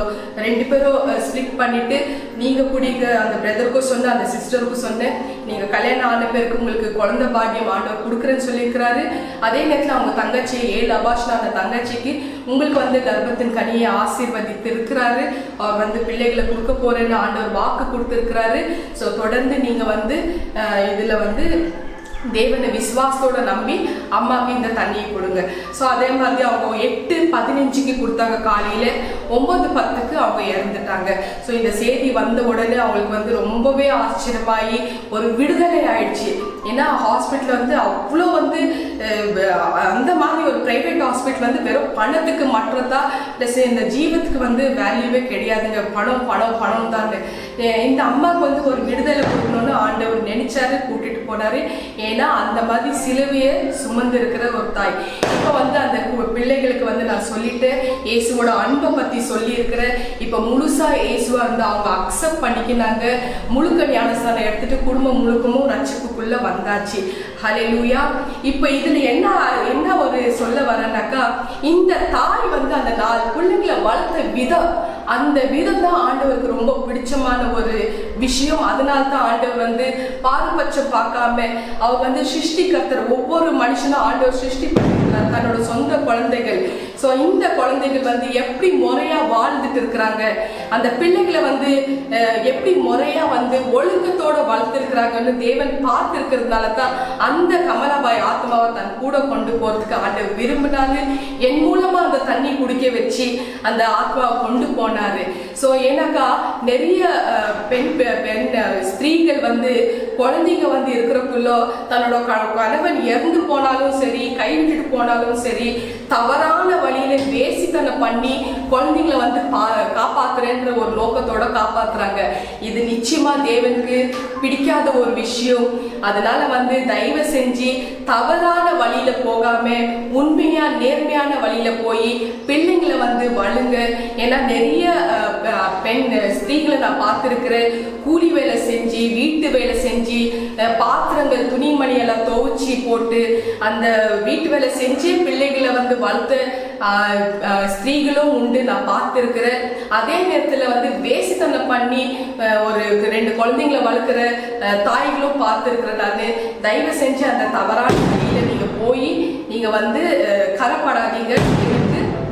2 பேரும் ஸ்பிளிட் பண்ணிட்டு நீங்க குடிக்க. அந்த பிரதருக்கும் சொன்ன, அந்த சிஸ்டருக்கும் சொன்னேன், நீங்க கல்யாணம் ஆன பேருக்கு உங்களுக்கு குழந்தை பாக்கியம் ஆண்டவர் கொடுக்குறேன்னு சொல்லியிருக்கிறாரு. அதே நேரத்தில் அவங்க தங்கச்சி 7 அபார்ஷன் ஆன தங்கச்சிக்கு உங்களுக்கு வந்து கர்ப்பத்தின் கனியை ஆசீர்வதித்து இருக்கிறாரு. அவர் வந்து பிள்ளைகளை கொடுக்க போறேன்னு ஆண்டவர் வாக்கு கொடுத்துருக்கிறாரு. ஸோ தொடர்ந்து நீங்க வந்து இதுல வந்து தேவனை விசுவாசத்தோட நம்பி அம்மாவுக்கு இந்த தண்ணியை கொடுங்க. ஸோ அதே மாதிரி அவங்க 8:15 கொடுத்தாங்க, காலையில 9:10 அவங்க இறந்துட்டாங்க. ஸோ இந்த செய்தி வந்த உடனே அவங்களுக்கு ரொம்பவே ஆச்சரியமாயி ஒரு விடுதலை ஆயிடுச்சு. ஏன்னா ஹாஸ்பிட்டல் அவ்வளோ அந்த மாதிரி ஒரு பிரைவேட் ஹாஸ்பிட்டல் வெறும் பணத்துக்கு மற்றதா ப்ளஸ் இந்த ஜீவத்துக்கு வேல்யூவே கிடையாதுங்க. பணம் பணம் பணம் தான். இந்த அம்மாவுக்கு ஒரு விடுதலை கொடுக்கணும்னு ஆண்டவர் நினைச்சாரு, கூட்டிட்டு போனாரு. ஏன்னா அந்த மாதிரி சிலுவையை சுமந்து இருக்கிற ஒரு தாய். இப்போ அந்த பிள்ளைகளுக்கு நான் சொல்லிட்டு இயேசுவோட அன்பை பத்தி சொல்லி இருக்கிறேன். இப்போ முழுசா இயேசுவா அவங்க அக்செப்ட் பண்ணிக்கினாங்க. முழுக்க ஞானஸ்தானம் எடுத்துட்டு குடும்பம் முழுக்கமும் ரட்சிப்புக்குள்ள வந்தாச்சு. ஹல்லேலூயா. இப்போ இதுல என்ன ஒரு சொல்ல வரேன்னாக்கா, இந்த தாய் அந்த 4 பிள்ளைங்களை வளர்த்த விதம், அந்த விதம் தான் ஆண்டவருக்கு ரொம்ப பிடிச்சமான ஒரு விஷயம். அதனால தான் ஆண்டவர் பாரபட்சம் பார்க்காம அவர் சிருஷ்டிகர்த்தர். ஒவ்வொரு மனுஷனும் ஆண்டவர் சிருஷ்டி பண்ணிருக்கிறார் தன்னோட சொந்த குழந்தைகள். ஸோ இந்த குழந்தைகள் எப்படி முறையா வாழ்ந்துட்டு இருக்கிறாங்க, அந்த பிள்ளைகளை எப்படி முறையா ஒழுக்கத்தோட வளர்த்துருக்கிறாங்கன்னு தேவன் பார்த்து இருக்கிறதுனால தான் அந்த கமலாபாய் ஆத்மாவை தன் கூட கொண்டு போறதுக்கு ஆண்டவர் விரும்பினாரு. என் மூலமா அந்த தண்ணி குடிக்க வச்சு அந்த ஆத்மாவை கொண்டு போனாரு. ஸோ ஏன்னாக்கா நிறைய பெண் ஸ்திரீகள் குழந்தைங்க இருக்கிறக்குள்ளோ தன்னோட கணவன் இறந்து போனாலும் சரி, கைவிட்டுட்டு போனாலும் சரி, தவறான வழியில வேசித்தனம் பண்ணி குழந்தைங்களை காப்பாத்துறேன்ற ஒரு நோக்கத்தோட காப்பாத்துறாங்க. இது நிச்சயமா தேவனுக்கு பிடிக்காத ஒரு விஷயம். அதனால தயவு செஞ்சு தவறான வழியில போகாம உண்மையா நேர்மையான வழியில போய் பிள்ளைங்களை வழுங்க. ஏன்னா நிறைய பெண் ஸ்திரீகளை நான் பார்த்திருக்கிறேன். கூலி வேலை செஞ்சு, வீட்டு வேலை செஞ்சு, பாத்திரங்கள் துணிமணி எல்லாம் துவைச்சி போட்டு அந்த வீட்டு வேலை செஞ்சு பிள்ளைகளை வளர்த்த ஸ்திரீகளும் உண்டு, நான் பார்த்திருக்கிறேன். அதே நேரத்துல வேசித்தனம் பண்ணி ஒரு 2 குழந்தைங்களை வளர்க்கிற தாய்களும் பார்த்திருக்கிறேன். நான் தயவு செஞ்சு அந்த தவறான வழியில நீங்க போய் நீங்க கரப்படாதீங்க.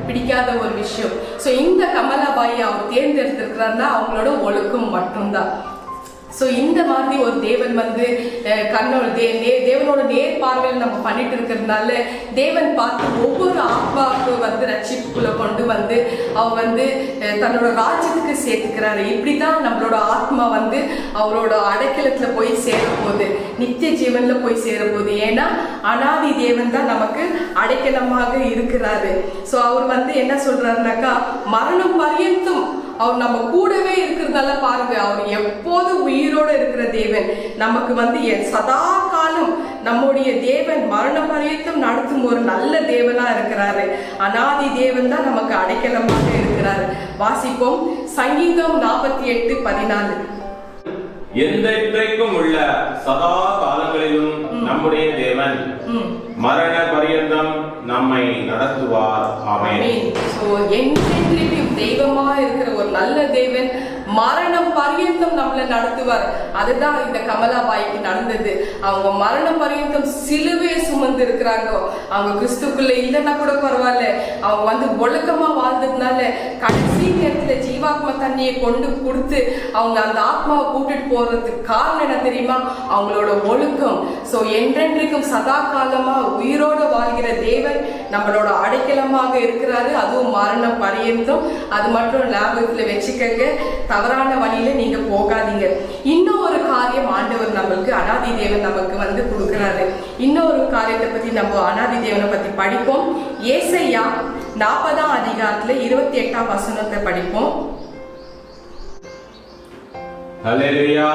பிடிக்காத ஒரு விஷயம். ஸோ இந்த கமலாபாயை அவர் தேர்ந்தெடுத்திருக்கிறாருன்னா அவங்களோட ஒழுக்கம் மட்டும்தான். ஸோ இந்த மாதிரி ஒரு தேவன் தேவனோட நேர்பார்வையில் நம்ம பண்ணிட்டு இருக்கிறதுனால தேவன் பார்த்து ஒவ்வொரு ஆத்மாவுக்கு ரட்சிப்புக்குள்ள கொண்டு அவர் தன்னோட ராஜ்யத்துக்கு சேர்த்துக்கிறாரு. இப்படிதான் நம்மளோட ஆத்மா அவரோட அடைக்கலத்துல போய் சேரப்போகுது, நித்திய ஜீவன்ல போய் சேரப்போகுது. ஏன்னா அனாதி தேவன் தான் நமக்கு அடைக்கலமாக இருக்கிறாரு. ஸோ அவர் என்ன சொல்றாருனாக்கா, மரணம் பரியந்தும் அவர் நம்ம கூடவே இருக்கிறதால பாருங்க, அவர் எப்போது உயிரோட இருக்கிற தேவன். நமக்கு சதா காலம் நம்முடைய தேவன் மரணம் பரியந்தம் நடத்தும் ஒரு நல்ல தேவனா இருக்கிறாரு. அனாதி தேவன் தான் நமக்கு அடைக்கலமாக இருக்கிறாரு. வாசிப்போம் சங்கீதம் 48:14. என்றைக்கும் உள்ள சதா காலங்களிலும் நம்முடைய தேவன் மரண பரியந்தம் நம்மை நடத்துவார். ஆமென். சோ என்றென்றைக்கும் தெய்வமா இருக்கிற ஒரு நல்ல தேவன் மரணம் பரியந்தம் நம்மளை நடத்துவார். அதுதான் இந்த கமலாபாய்க்கு நடந்தது. அவங்க மரணம் பரியந்தம் சிலுவையை சுமந்து இருக்கிறாங்க. அவங்க கிறிஸ்துக்குள்ள இல்லைன்னா கூட பரவாயில்ல, அவங்க ஒழுக்கமா வாழ்ந்ததுனால கடைசி நேரத்துல ஜீவாத்மா தண்ணியை கொண்டு கொடுத்து அவங்க அந்த ஆத்மாவை கூட்டிட்டு போறதுக்கு காரணம் என்ன தெரியுமா? அவங்களோட ஒழுக்கம். சோ என்றென்றைக்கும் சதா காலமா உயிரோட வாழ்கிற தேவன் நம்மளோட அடைக்கலமாக இருக்கிறாரு. அதுவும் மரணம் பரியந்தம். அது மட்டும் ஞாபகத்துல வச்சுக்கங்க, தவறான வழியில நீங்க போகாதீங்க. இன்னொரு காரியம் ஆண்டவர் நம்மளுக்கு அனாதி தேவன் நமக்கு கொடுக்கிறாரு. இன்னொரு காரியத்தை பத்தி நம்ம அனாதி தேவனை பத்தி படிப்போம். ஏசாயா 40ஆம் அதிகாரத்துல 28ஆம் வசனத்தை படிப்போம். ஹல்லேலூயா.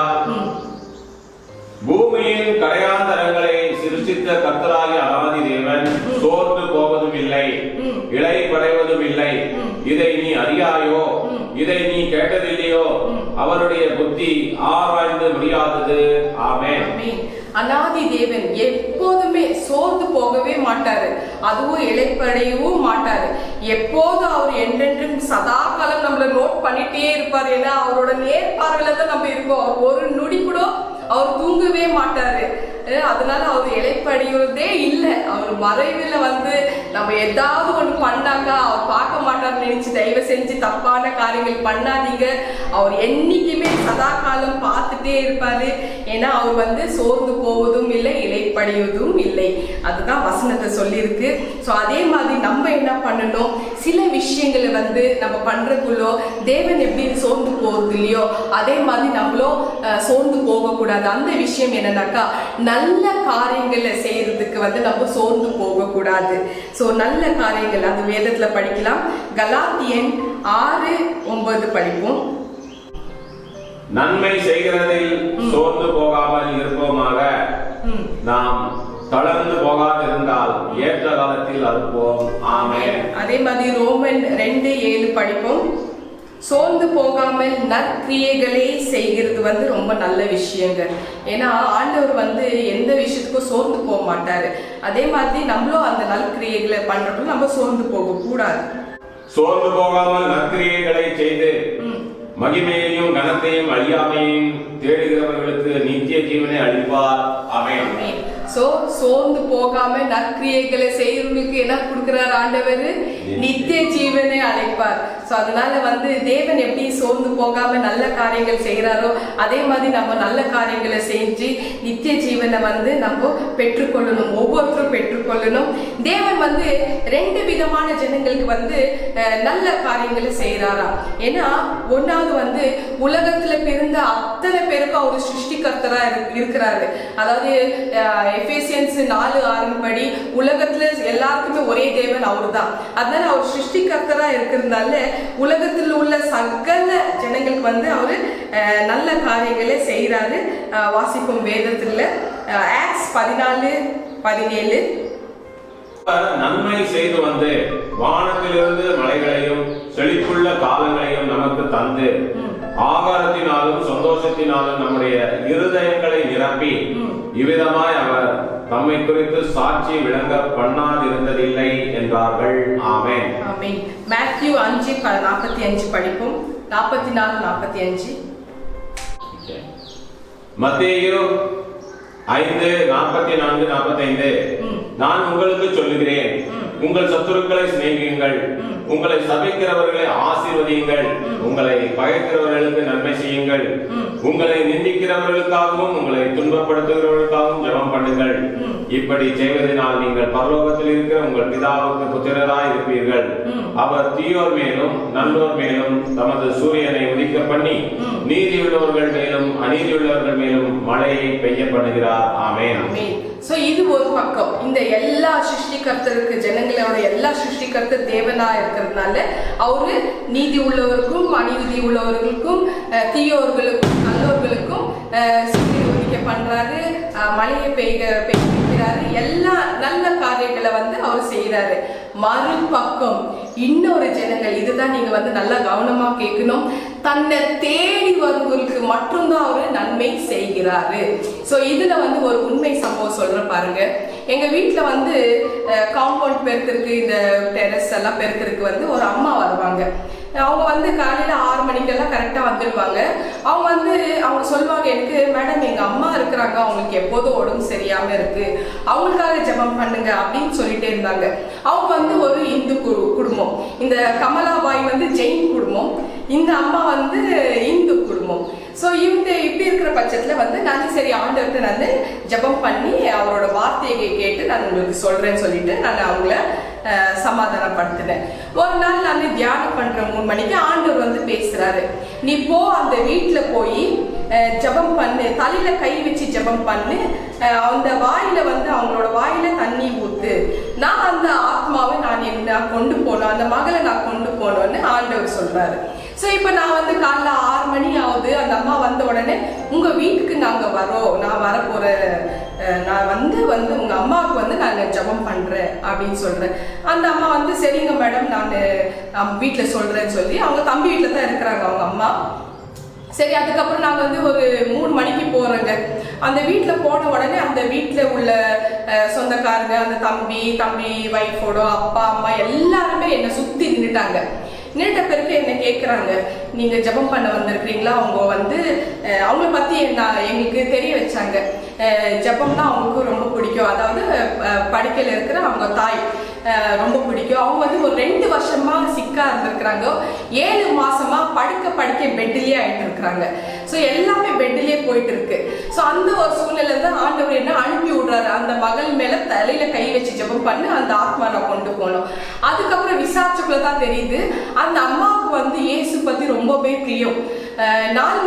பூமியின் கடையாந்தரங்களை சிருஷ்டித்த கர்த்தராகிய அனாதி தேவன் சோர்ந்து போவதும் இல்லை, இளை படைவதும் இல்லை. இதை நீ அறியாயோ? இதை நீ கேட்டதில்லையோ? அவருடைய புத்தி ஆராய்ந்து முடியாதது. ஆமென். அனாதி தேவன் எப்போதுமே சோர்ந்து போகவே மாட்டாரு, அதுவும் இளைப்படையவும் மாட்டாரு. எப்போதும் அவர் என்றென்றும் சதா காலம் நம்மள நோட் பண்ணிட்டே இருப்பாரு. ஏன்னா அவரோட நேர்பார்வையில தான் நம்ம இருக்கோம். ஒரு நொடி கூட அவர் தூங்கவே மாட்டாரு. அதனால அவர் இழைப்படைகிறதே இல்லை. அவர் மறைவில் வந்து நம்ம ஏதாவது ஒன்று பண்ணாக்கா அவர் பார்க்க மாட்டார்னு நினைச்சு தயவு செஞ்சு தப்பான காரியங்கள் பண்ணாதீங்க. அவர் என்னைக்குமே சதா காலம் பார்த்துட்டே இருப்பாரு. ஏன்னா அவர் வந்து சோர்ந்து போவதும் இல்லை, இழைப்படைவதும் இல்லை. அதுதான் வசனத்தை சொல்லியிருக்கு. ஸோ அதே மாதிரி நம்ம என்ன பண்ணணும், சில விஷயங்களை வந்து நம்ம பண்றதுக்குள்ளோ தேவன் எப்படி சோர்ந்து போறது இல்லையோ அதே மாதிரி நம்மளும் சோர்ந்து போகக்கூடாது. அந்த விஷயம் என்னன்னாக்கா, நல்ல காரியங்களை செய்யறதுக்கு வந்து நம்ம சோர்ந்து போகக்கூடாது. ஸோ நல்ல காரியங்கள் அது வேதத்துல படிக்கலாம். கலாத்தியன் 6:9 படிப்போம். நன்மை செய்கிறதில் சோர்ந்து போகாமல் இருப்போமாக, நாம் தளர்ந்து போகாதிருந்தால் ஏற்ற காலத்தில் அறுப்போம். ஆமென். அதே மாதிரி ரோமன் 2:7 படிப்போம். சோர்ந்து போகாமல் நற்கிரியைகளே செய்கிறது வந்து ரொம்ப நல்ல விஷயங்க. ஏன்னா ஆண்டவர் வந்து எந்த விஷயத்துக்கும் சோர்ந்து போக மாட்டாரு. அதே மாதிரி நம்மளும் அந்த நற்கிரியைகளை பண்றப்ப நம்ம சோர்ந்து போக கூடாது. சோர்ந்து போகாமல் நற்கிரியைகளை செய்து மகிமையையும் கனத்தையும் அழியாமையும் தேடுகிறவர்களுக்கு நித்திய ஜீவனை அளிப்பார். ஆமென். சோ சோர்ந்து போகாம நற்கிரியைகளை செய்யறவங்களுக்கு என்ன கொடுக்கிறார் ஆண்டவர்? நித்திய ஜீவனை அழைப்பார். சோ அதனால வந்து தேவன் எப்படி சோர்ந்து போகாம நல்ல காரியங்கள் செய்யறாரோ அதே மாதிரி நம்ம நல்ல காரியங்களை செஞ்சு நித்திய ஜீவனை வந்து நம்ம பெற்றுக்கொள்ளணும். ஒவ்வொருத்தரும் பெற்றுக்கொள்ளணும். தேவன் வந்து 2 விதமான ஜனங்களுக்கு வந்து நல்ல காரியங்களை செய்யறாரா. ஏன்னா ஒன்னாவது வந்து உலகத்துல பிறந்த அத்தனை பேருக்கும் அவர் சிருஷ்டிகர்த்தரா இருக்கிறாரு. அதாவது எபேசியன்ஸ் 4:6 படி உலகத்துல எல்லாருக்குமே ஒரே தேவன் அவரு தான். அதனால அவர் சிருஷ்டிகர்த்தரா இருக்கிறதுனால உலகத்தில் உள்ள சகல ஜனங்களுக்கு வந்து அவரு நல்ல காரியங்களை செய்யறாரு. வாசிப்போம் வேதத்துல ஆக்ட்ஸ் 14:17. நன்மை செய்து வந்து வானத்திலிருந்து மலைகளையும் செழிப்புள்ள காலங்களையும் நமக்கு தந்து ஆகாரத்தினாலும் சந்தோஷத்தினாலும் நம்முடைய இருதயங்களை நிரப்பி இவ்விதமாய் அவர் தம்மை குறித்து சாட்சி விளங்க பண்ணாதிருந்ததில்லை என்றார்கள். ஆமென். ஆமென். மேத்யூ 5:45 படிப்போம். 44-45. மத்தேயு 5:44-45. நான் உங்களுக்கு சொல்லுகிறேன், உங்கள் சத்துருக்களை சிநேகியுங்கள், உங்களை சபிக்கிறவர்களை ஆசீர்வதியுங்கள், உங்களை பகைக்கிறவர்களுக்கு நன்மை செய்யுங்கள், உங்களை நிந்திக்கிறவர்களுக்காகவும் உங்களை துன்பப்படுத்துகிறவர்களுக்காகவும் ஜெபம் பண்ணுங்கள். இப்படி செய்வதனால் நீங்கள் பரலோகத்தில் இருக்கிற உங்கள் பிதாவுக்கு புத்திரராய் இருப்பீர்கள். அவர் தீயோர் மேலும் நல்லோர் மேலும் தமது சூரியனை உதிக்க பண்ணி நீதியுள்ளவர்கள் மேலும் அநீதியுள்ளவர்கள் மேலும் மழையை பெய்ய பண்ணுகிறார். ஆமென். சோ இது ஒரு பக்கம். இந்த எல்லா சிருஷ்டிகர்த்தருக்கு ஜனங்களோட எல்லா சிருஷ்டிகர்த்தர் தேவனா இருக்கிறதுனால அவரு நீதி உள்ளவருக்கும் அநீதி உள்ளவர்களுக்கும் தீயோர்களுக்கும் நல்லவர்களுக்கும் சூரியனை பண்றாரு, மழையை பெய்கிறாரு, எல்லா நல்ல காரியங்களை வந்து அவர் செய்யறாரு. மறுபக்கம் இன்னொரு ஜனங்கள், இதுதான் நீங்க வந்து நல்லா கவனமா கேட்கணும், தன்னை தேடி வருவர்களுக்கு மட்டும்தான் அவரு நன்மை செய்கிறாரு. சோ இதுல வந்து ஒரு உண்மை சம்பவம் சொல்றேன் பாருங்க. எங்க வீட்டுல வந்து காம்பவுண்ட் பெருக்கிறதுக்கு, இந்த டெரஸ் எல்லாம் பெருக்கிறதுக்கு வந்து ஒரு அம்மா வருவாங்க. அவங்க வந்து காலையில 6 மணிக்கெல்லாம் கரெக்டா வந்துடுவாங்க. அவங்க வந்து அவங்க சொல்லுவாங்க, எனக்கு மேடம் எங்க அம்மா இருக்கிறாங்க, அவங்களுக்கு எப்போதும் உடம்பு சரியாம இருக்கு, அவங்களுக்காக ஜெபம் பண்ணுங்க அப்படின்னு சொல்லிட்டே இருந்தாங்க. அவங்க வந்து ஒரு இந்து குடும்பம். இந்த கமலாபாய் வந்து ஜெயின் குடும்பம், இந்த அம்மா வந்து இந்து குடும்பம். ஸோ இவங்க இப்படி இருக்கிற பட்சத்தில் வந்து நான் சரி ஆண்டவர்கிட்ட நான் ஜெபம் பண்ணி அவரோட வார்த்தையை கேட்டு நான் உங்களுக்கு சொல்றேன்னு சொல்லிட்டு நான் அவங்கள சமாதானப்படுத்தினேன். ஒரு நாள் நான் தியானம் பண்ற 3 மணிக்கு ஆண்டவர் வந்து பேசுறாரு, நீ போ அந்த வீட்டுல போய் ஜெபம் பண்ணு, தலையில கை வச்சு ஜெபம் பண்ணு, அந்த வாயில வந்து அவங்களோட வாயில தண்ணி ஊத்து, நான் அந்த ஆத்மாவை நான் கொண்டு போனோம், அந்த மகளை நான் கொண்டு போனோன்னு ஆண்டவர் சொல்றாரு. ஸோ இப்போ நான் வந்து காலைல 6 மணி ஆகுது, அந்த அம்மா வந்த உடனே உங்க வீட்டுக்கு நாங்க வரோம், நான் வரப்போறேன், நான் வந்து உங்க அம்மாவுக்கு வந்து நான் ஜெபம் பண்றேன் அப்படின்னு சொல்றேன். அந்த அம்மா வந்து சரிங்க மேடம் நான் வீட்டுல சொல்றேன்னு சொல்லி, அவங்க தம்பி வீட்டுல தான் இருக்கிறாங்க அவங்க அம்மா. சரி, அதுக்கப்புறம் நாங்கள் வந்து ஒரு 3 மணிக்கு போகிறோங்க. அந்த வீட்டில் போன உடனே அந்த வீட்டில் உள்ள சொந்தக்காரங்க, அந்த தம்பி வைஃபோட அப்பா அம்மா எல்லாருமே என்னை சுற்றி நின்றுட்டாங்க. நேற்ற பிறகு என்ன கேட்குறாங்க, நீங்க ஜெபம் பண்ண வந்திருக்கிறீங்களா? அவங்க வந்து அவங்கள பத்தி எங்களுக்கு தெரிய வச்சாங்க. ஜெபம்னா அவங்களுக்கு ரொம்ப பிடிக்கும். அதாவது படுக்கையில் இருக்கிற அவங்க தாய் ரொம்ப பிடிக்கும். அவங்க வந்து ஒரு 2 வருஷமா சிக்கா இருந்திருக்கிறாங்க. 7 மாசமா படுக்கை பெட்லயே ஆயிட்டு இருக்கிறாங்க. ஸோ எல்லாமே பெட்லயே போயிட்டு இருக்கு. ஸோ அந்த ஒரு சூழ்நிலை தான் ஆண்டவர் என்ன அனுப்பி விடுறாரு, அந்த மகள் மேல தலையில கை வச்சு ஜெபம் பண்ணி அந்த ஆத்மாவை கொண்டு போனோம். அதுக்கப்புறம் விசாரிச்சுக்குள்ள தான் தெரியுது அந்த அம்மாவுக்கு வந்து இயேசு பத்தி ரொம்பவே பிரியம். நாள்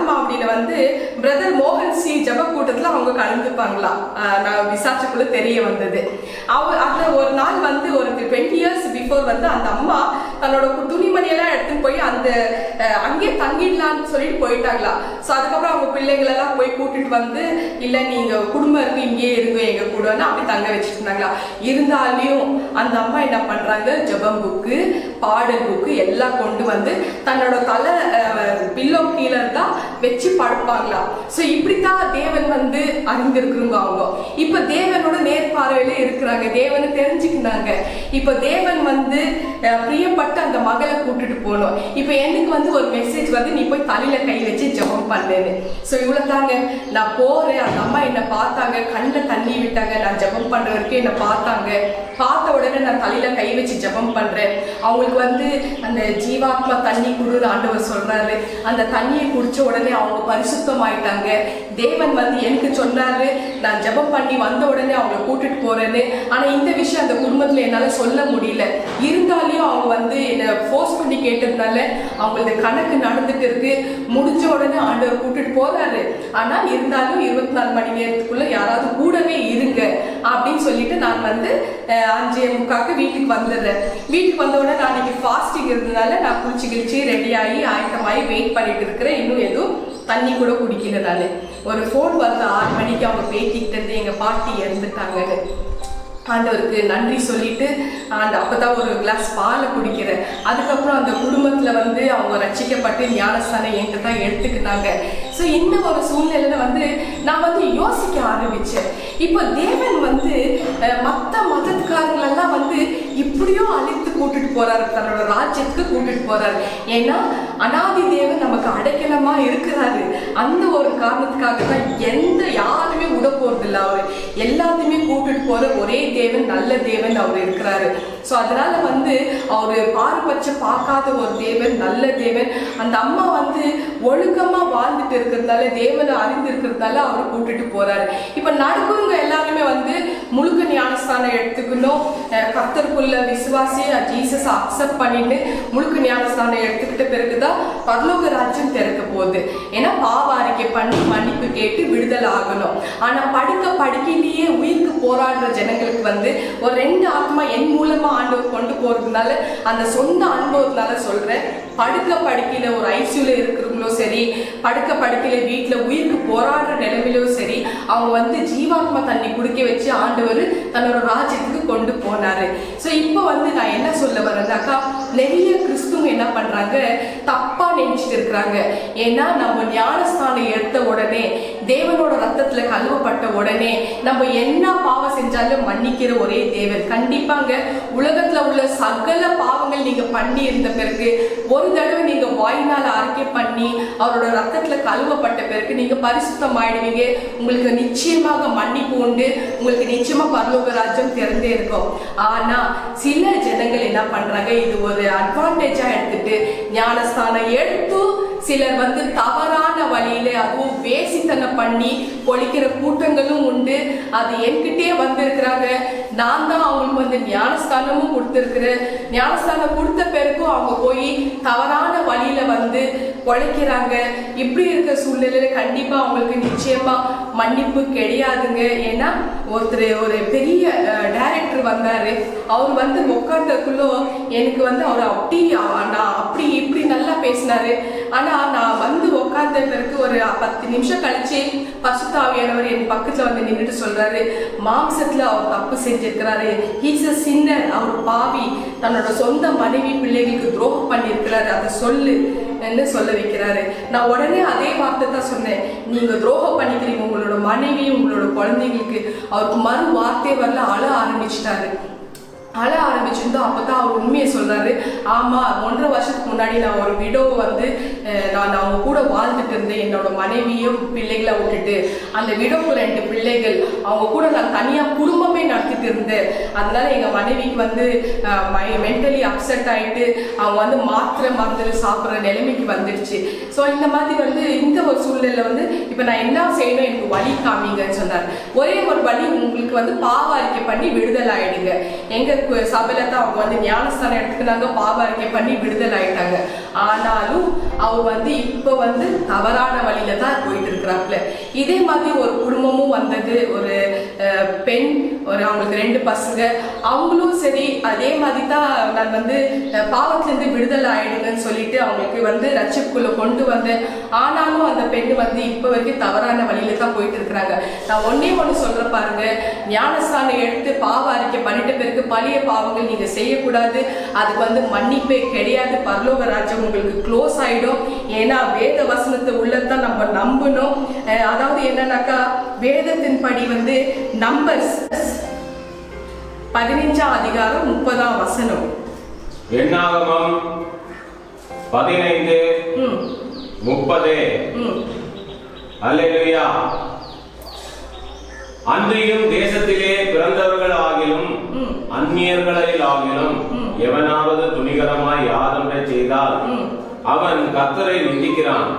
மாவடியில வந்து பிரதர் மோகன் சி ஜப கூட்டத்துல அவங்க கலந்துப்பாங்களாம். நான் விசாரிச்சுக்குள்ள தெரிய வந்தது. அந்த ஒரு நாள் வந்து ஒரு 20 years பிஃபோர் வந்து அந்த அம்மா தன்னோட துணிமணியெல்லாம் எடுத்துன்னு போய் அந்த அங்கேயே தங்கிடலான்னு சொல்லிட்டு போயிட்டாங்களா. ஸோ அதுக்கப்புறம் அவங்க பிள்ளைங்களெல்லாம் போய் கூட்டிட்டு வந்து, இல்லை நீங்க குடும்பம் இருக்கு இங்கேயே இருங்க எங்க கூடன்னு அப்படி தங்க வச்சுட்டு இருந்தாங்களா. இருந்தாலையும் அந்த அம்மா என்ன பண்றாங்க, ஜெபம் புக்கு, பாடல் புக்கு எல்லாம் கொண்டு வந்து தன்னோட தலை பில்லோ கீழே தான் வச்சு படுப்பாங்களா. ஸோ இப்படித்தான் தேவன் வந்து அறிந்திருக்கிறவங்க அவங்க. இப்ப தேவனோட நேர்பார்வையில இருக்கிறாங்க, தேவனை தெரிஞ்சுக்கினாங்க. இப்ப தேவன் வந்து பிரியப்பட்டு அந்த மகளை கூட்டிட்டு போனோம். இப்ப எனக்கு வந்து ஒரு மெசேஜ் வந்து, நீ போய் தலையில கை வச்சு ஜெபம் பண்ணேன்னு. ஸோ இவ்வளவு தாங்க. நான் போறேன், அந்த அம்மா என்ன பார்த்தாங்க, கண்ணில் தண்ணி விட்டாங்க. நான் ஜெபம் பண்ற வரைக்கும் என்ன பார்த்தாங்க. பார்த்த உடனே நான் தலையில கை வச்சு ஜெபம் பண்றேன். அவங்களுக்கு வந்து அந்த ஜீவாத்மா தண்ணி குடுன்னு ஆண்டவர் சொல்றாரு. அந்த தண்ணியை குடிச்ச உடனே அவங்க பரிசுத்தம் ஆயிட்டாங்க. தேவன் வந்து எனக்கு சொன்னாரு, நான் ஜெபம் பண்ணி வந்த உடனே அவங்களை கூட்டிட்டு போறேன்னு. ஆனா இந்த விஷயம் அந்த குடும்பத்துல என்னால சொல்ல முடியல. இருந்தாலும் அவங்க வந்து என்ன ஃபோர்ஸ் பண்ணி கேட்டதுனால அவங்களுக்கு கணக்கு நடந்துட்டு இருக்கு. முடிஞ்ச உடனே ஆண்டவர் கூட்டிட்டு போறாரு. ஆனா இருந்தாலும் 24 மணி நேரத்துக்குள்ள யாராவது கூடவே இருங்க அப்படின்னு சொல்லிட்டு நான் வந்து 5:45 வீட்டுக்கு வந்துடுறேன். வீட்டுக்கு வந்த உடனே நான் இன்னைக்கு ஃபாஸ்டிங் இருந்ததுனால நான் குளிச்சு கிழிச்சு ரெடி ஆகி ஆயத்தமாகி வெயிட் பண்ணிட்டு இருக்கிறேன். இன்னும் எதுவும் தண்ணி கூட குடிக்கல. நான் ஒரு ஃபோன் வந்து 6 மணிக்கு அவங்க பேட்டிக்கிட்டது, எங்க பாட்டி இறந்துட்டாங்கன்னு. ஆண்டவருக்கு நன்றி சொல்லிட்டு அப்பதான் ஒரு கிளாஸ் பாலை குடிக்கிறேன். அதுக்கப்புறம் அந்த குடும்பத்துல வந்து அவங்க ரட்சிக்கப்பட்டு ஞானஸ்தானம் என்கிட்ட தான் எடுத்துக்கினாங்க. ஸோ இந்த ஒரு சூழ்நிலையில வந்து நான் வந்து யோசிக்க ஆரம்பிச்சேன். இப்போ தேவன் வந்து மற்ற மதத்துக்காரங்களெல்லாம் வந்து இப்படியோ அழைத்து கூட்டிட்டு போறாரு, தன்னோட ராஜ்யத்துக்கு கூட்டிட்டு போறாரு. ஏன்னா அனாதி தேவன் நமக்கு அடைக்கலமா இருக்கிறாரு. அந்த ஒரு காரணத்துக்காக தான் யாருமே விட போறது இல்லை. அவரு எல்லாத்தையுமே கூட்டிட்டு போற ஒரே தேவன், நல்ல தேவன் அவர் இருக்கிறாரு. ஸோ அதனால வந்து அவரு பாரபட்சம் பார்க்காத ஒரு தேவன், நல்ல தேவன். அந்த அம்மா வந்து ஒழுக்கமா வாழ்ந்துட்டு இருக்கிறதுனால, தேவனை அறிந்து இருக்கிறதுனால அவரை கூட்டிட்டு போறாரு. இப்ப நடக்கிறவங்க எல்லாருமே வந்து முழுக்க ஞானஸ்தானம் எடுத்துக்கணும், கர்த்தருக்குள்ள விசுவாசி ஜீசஸ் அக்செப்ட் பண்ணிட்டு முழுக்க ஞானஸ்தானம் எடுத்துக்கிட்ட பிறகுதான் பரலோக ராஜ்யம் திறக்க போகுது. ஏன்னா பாவ அறிக்கை பண்ணி மன்னிப்பு கேட்டு விடுதலை ஆகணும். ஆனா படுக்கையிலேயே உயிருக்கு போராடுற ஜனங்களுக்கு வந்து ஒரு 2 ஆத்மா என் மூலமா ஆண்டவர் கொண்டு போறதுனால அந்த சொந்த அனுபவத்தினால சொல்றேன். படுக்கையில ஒரு ஐசியூல இருக்கிறவங்களோ சரி, படுக்கையில வீட்டுல உயிருக்கு போராடுற நிலைமையிலோ சரி, அவங்க வந்து ஜீவாத்மா தண்ணி குடிக்க வச்சு ஆண்டவர் தன்னோட ராஜ்யத்துக்கு கொண்டு போனாரு. ஸோ இப்போ வந்து நான் என்ன சொல்ல வரேன்னாக்கா, நிறைய கிறிஸ்துவங்க என்ன பண்றாங்க, தப்பா நினைச்சிட்டு இருக்கிறாங்க. ஏன்னா நம்ம ஞானஸ்தானம் எடுத்த உடனே, தேவனோட ரத்தத்துல கழுவப்பட்ட உடனே நம்ம என்ன பாவம் செஞ்சாலும் மன்னிக்கிற ஒரே தேவன். கண்டிப்பாங்க உலகத்துல உள்ள சகல பாவங்கள் நீங்க பண்ணி இருந்த பிறகு ஒரு தடவை நீங்க வாயினால அறிக்கை பண்ணி அவரோட ரத்தத்துல கழுவப்பட்ட பிறகு நீங்க பரிசுத்தம் ஆயிடுவீங்க. உங்களுக்கு நிச்சயமாக மன்னிப்பு உண்டு, உங்களுக்கு நிச்சயமா பரலோக ராஜ்யம் திறந்தே இருக்கும். ஆனா சில ஜனங்கள் என்ன பண்றாங்க, இது ஒரு அட்வான்டேஜா எடுத்துட்டு ஞானஸ்தானம் எடுத்து சிலர் வந்து தவறான வழியில அதுவும் வேசித்தனம் பண்ணி பொழிக்கிற கூட்டங்களும் உண்டு. அது என்கிட்டே வந்திருக்கிறாங்க. நான் தான் அவங்களுக்கு வந்து ஞானஸ்தானமும் கொடுத்துருக்கிறேன். ஞானஸ்தானம் கொடுத்த பிறகும் அவங்க போய் தவறான வழியில வந்து பொழைக்கிறாங்க. இப்படி இருக்க சூழ்நிலையில கண்டிப்பா அவங்களுக்கு நிச்சயமா மன்னிப்பு கிடையாதுங்க. ஏன்னா ஒருத்தர் ஒரு பெரிய டைரக்டர் வந்தாரு. அவர் வந்து உட்கார்ந்ததுக்குள்ள எனக்கு வந்து அவர் அப்படி இப்படி நல்லா பேசினாரு. ஆனா நான் வந்து உட்கார்ந்த பிறகு ஒரு 10 நிமிஷம் கழிச்சு பரிசுத்த ஆவியானவர் என் பக்கத்துல வந்து நின்றுட்டு சொல்றாரு, மாம்சத்துல அவர் தப்பு செஞ்சிருக்கிறாரு, ஹீஸ் a sinner, அவர் பாவி, தன்னோட சொந்த மனைவி பிள்ளைகளுக்கு துரோகம் பண்ணியிருக்கிறாரு, அதை சொல்லு என்று சொல்ல வைக்கிறாரு. நான் உடனே அதே வார்த்தை தான் சொன்னேன், நீங்க துரோகம் பண்ணிக்கிறீங்க உங்களோட மனைவி உங்களோட குழந்தைங்களுக்கு. அவருக்கு மறு வார்த்தை வரல, அழ ஆரம்பிச்சிட்டாரு. அழ ஆரம்பிச்சிருந்தோம். அப்பதான் அவர் உண்மையை சொல்றாரு. ஆமா, 1.5 வருஷத்துக்கு முன்னாடி நான் ஒரு விடோவை வந்து நான் அவங்க கூட வாழ்ந்துட்டு இருந்தேன். என்னோட மனைவியும் பிள்ளைகளை விட்டுட்டு அந்த விடோக்கு 2 பிள்ளைகள் அவங்க கூட நான் தனியா குடும்பமே நடத்திட்டு இருந்தேன். அதனால எங்க மனைவிக்கு வந்து மென்டலி அப்செட் ஆயிட்டு அவங்க வந்து மாத்திரை மருந்து சாப்பிட்ற நிலைமைக்கு வந்துடுச்சு. ஸோ இந்த மாதிரி வந்து இந்த ஒரு சூழ்நிலை வந்து இப்போ நான் என்ன செய்யணும், எனக்கு வழி காமிங்கன்னு சொன்னார். ஒரே ஒரு வழி, உங்களுக்கு வந்து பாவ அறிக்கை பண்ணி விடுதலை ஆயிடுங்க. எங்க சபையில தான் அவங்க வந்து ஞானஸ்தானம் எடுத்துக்கினாங்க, பாவ அறிக்கை பண்ணி விடுதலை ஆயிட்டாங்க. ஆனாலும் அவர் வந்து இப்போ வந்து தவறான வழியில தான் போயிட்டு இருக்கிறாப்புல. இதே மாதிரி ஒரு குடும்பமும் வந்தது. ஒரு பெண், அவங்களுக்கு 2 பசங்க. அவங்களும் சரி அதே மாதிரி தான் நான் வந்து பாவத்திலிருந்து விடுதலை ஆயிடுங்கன்னு சொல்லிட்டு அவங்களுக்கு வந்து ரட்சிப்புக்குள்ள கொண்டு வந்தேன். ஆனாலும் அந்த பெண் வந்து இப்போ வரைக்கும் தவறான வழியில தான் போயிட்டு இருக்கிறாங்க. நான் ஒண்ணு சொல்ற பாருங்க, ஞானஸ்தானம் எடுத்து பாவ அறிக்கை பண்ணிட்டு பிறகு பழைய பாவங்கள் நீங்க செய்யக்கூடாது. அதுக்கு வந்து மன்னிப்பே கிடையாது. பரலோக ராஜ்யம் உங்களுக்கு க்ளோஸ் ஆயிடும். ஏன்னா வேத வசனத்தை உள்ளதான் நம்ம நம்பணும். அதாவது என்னன்னாக்கா, வேதத்தின் படி வந்து நம்பர்ஸ் 15ஆம் அதிகாரம் 30ஆம் வசனம். என்னாகமம் 15:30. அல்லேலூயா. அன்றியும் தேசத்திலே பிறந்தவர்கள் ஆகிலும் அந்நியர்களில் ஆகிலும் எவனாவது துணிகரமாய் யாதொன்றை செய்தால் அவன் கர்த்தரை நிந்திக்கிறான்.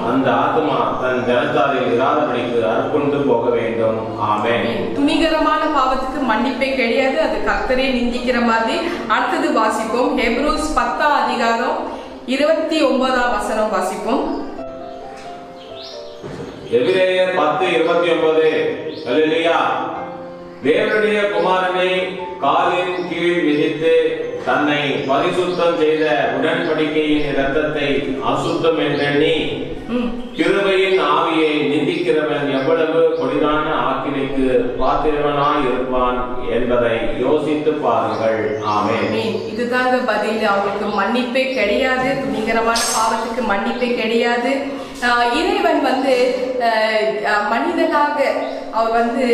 அந்த ஆத்மா தன் ஜனத்தாரில் இராதபடிக்கு அறுப்புண்டு போக வேண்டும். ஆமென். துணிகரமான பாவத்துக்கு மன்னிப்பே கிடையாது. அது கர்த்தரை நிந்திக்கிற மாதிரி. அடுத்தது வாசிப்போம். ஹெப்ரூஸ் 10ஆம் அதிகாரம் 29ஆம் வசனம் வாசிப்போம். எபிரேயர் 10:29. அல்லேலூயா. தேவனுடைய குமாரனை காலின் கீழ் விதித்து தன்னை பரிசுத்தம் செய்த உடன்படிக்கையின் இரத்தத்தை அசுத்தம் என்றெண்ணி கிருபையின் ஆவியை நிந்திக்கிறவன் எவ்வளவு கொடிதான ஆக்கினைக்கு பாத்திரவனாய் இருப்பான் என்பதை யோசித்து பாருங்கள். ஆமென். இதுதாங்க பதில். அவங்களுக்கு மன்னிப்பே கிடையாது. துணிகரமான பாவத்துக்கு மன்னிப்பே கிடையாது. இறைவன் வந்து மனிதனாக அவர் வந்து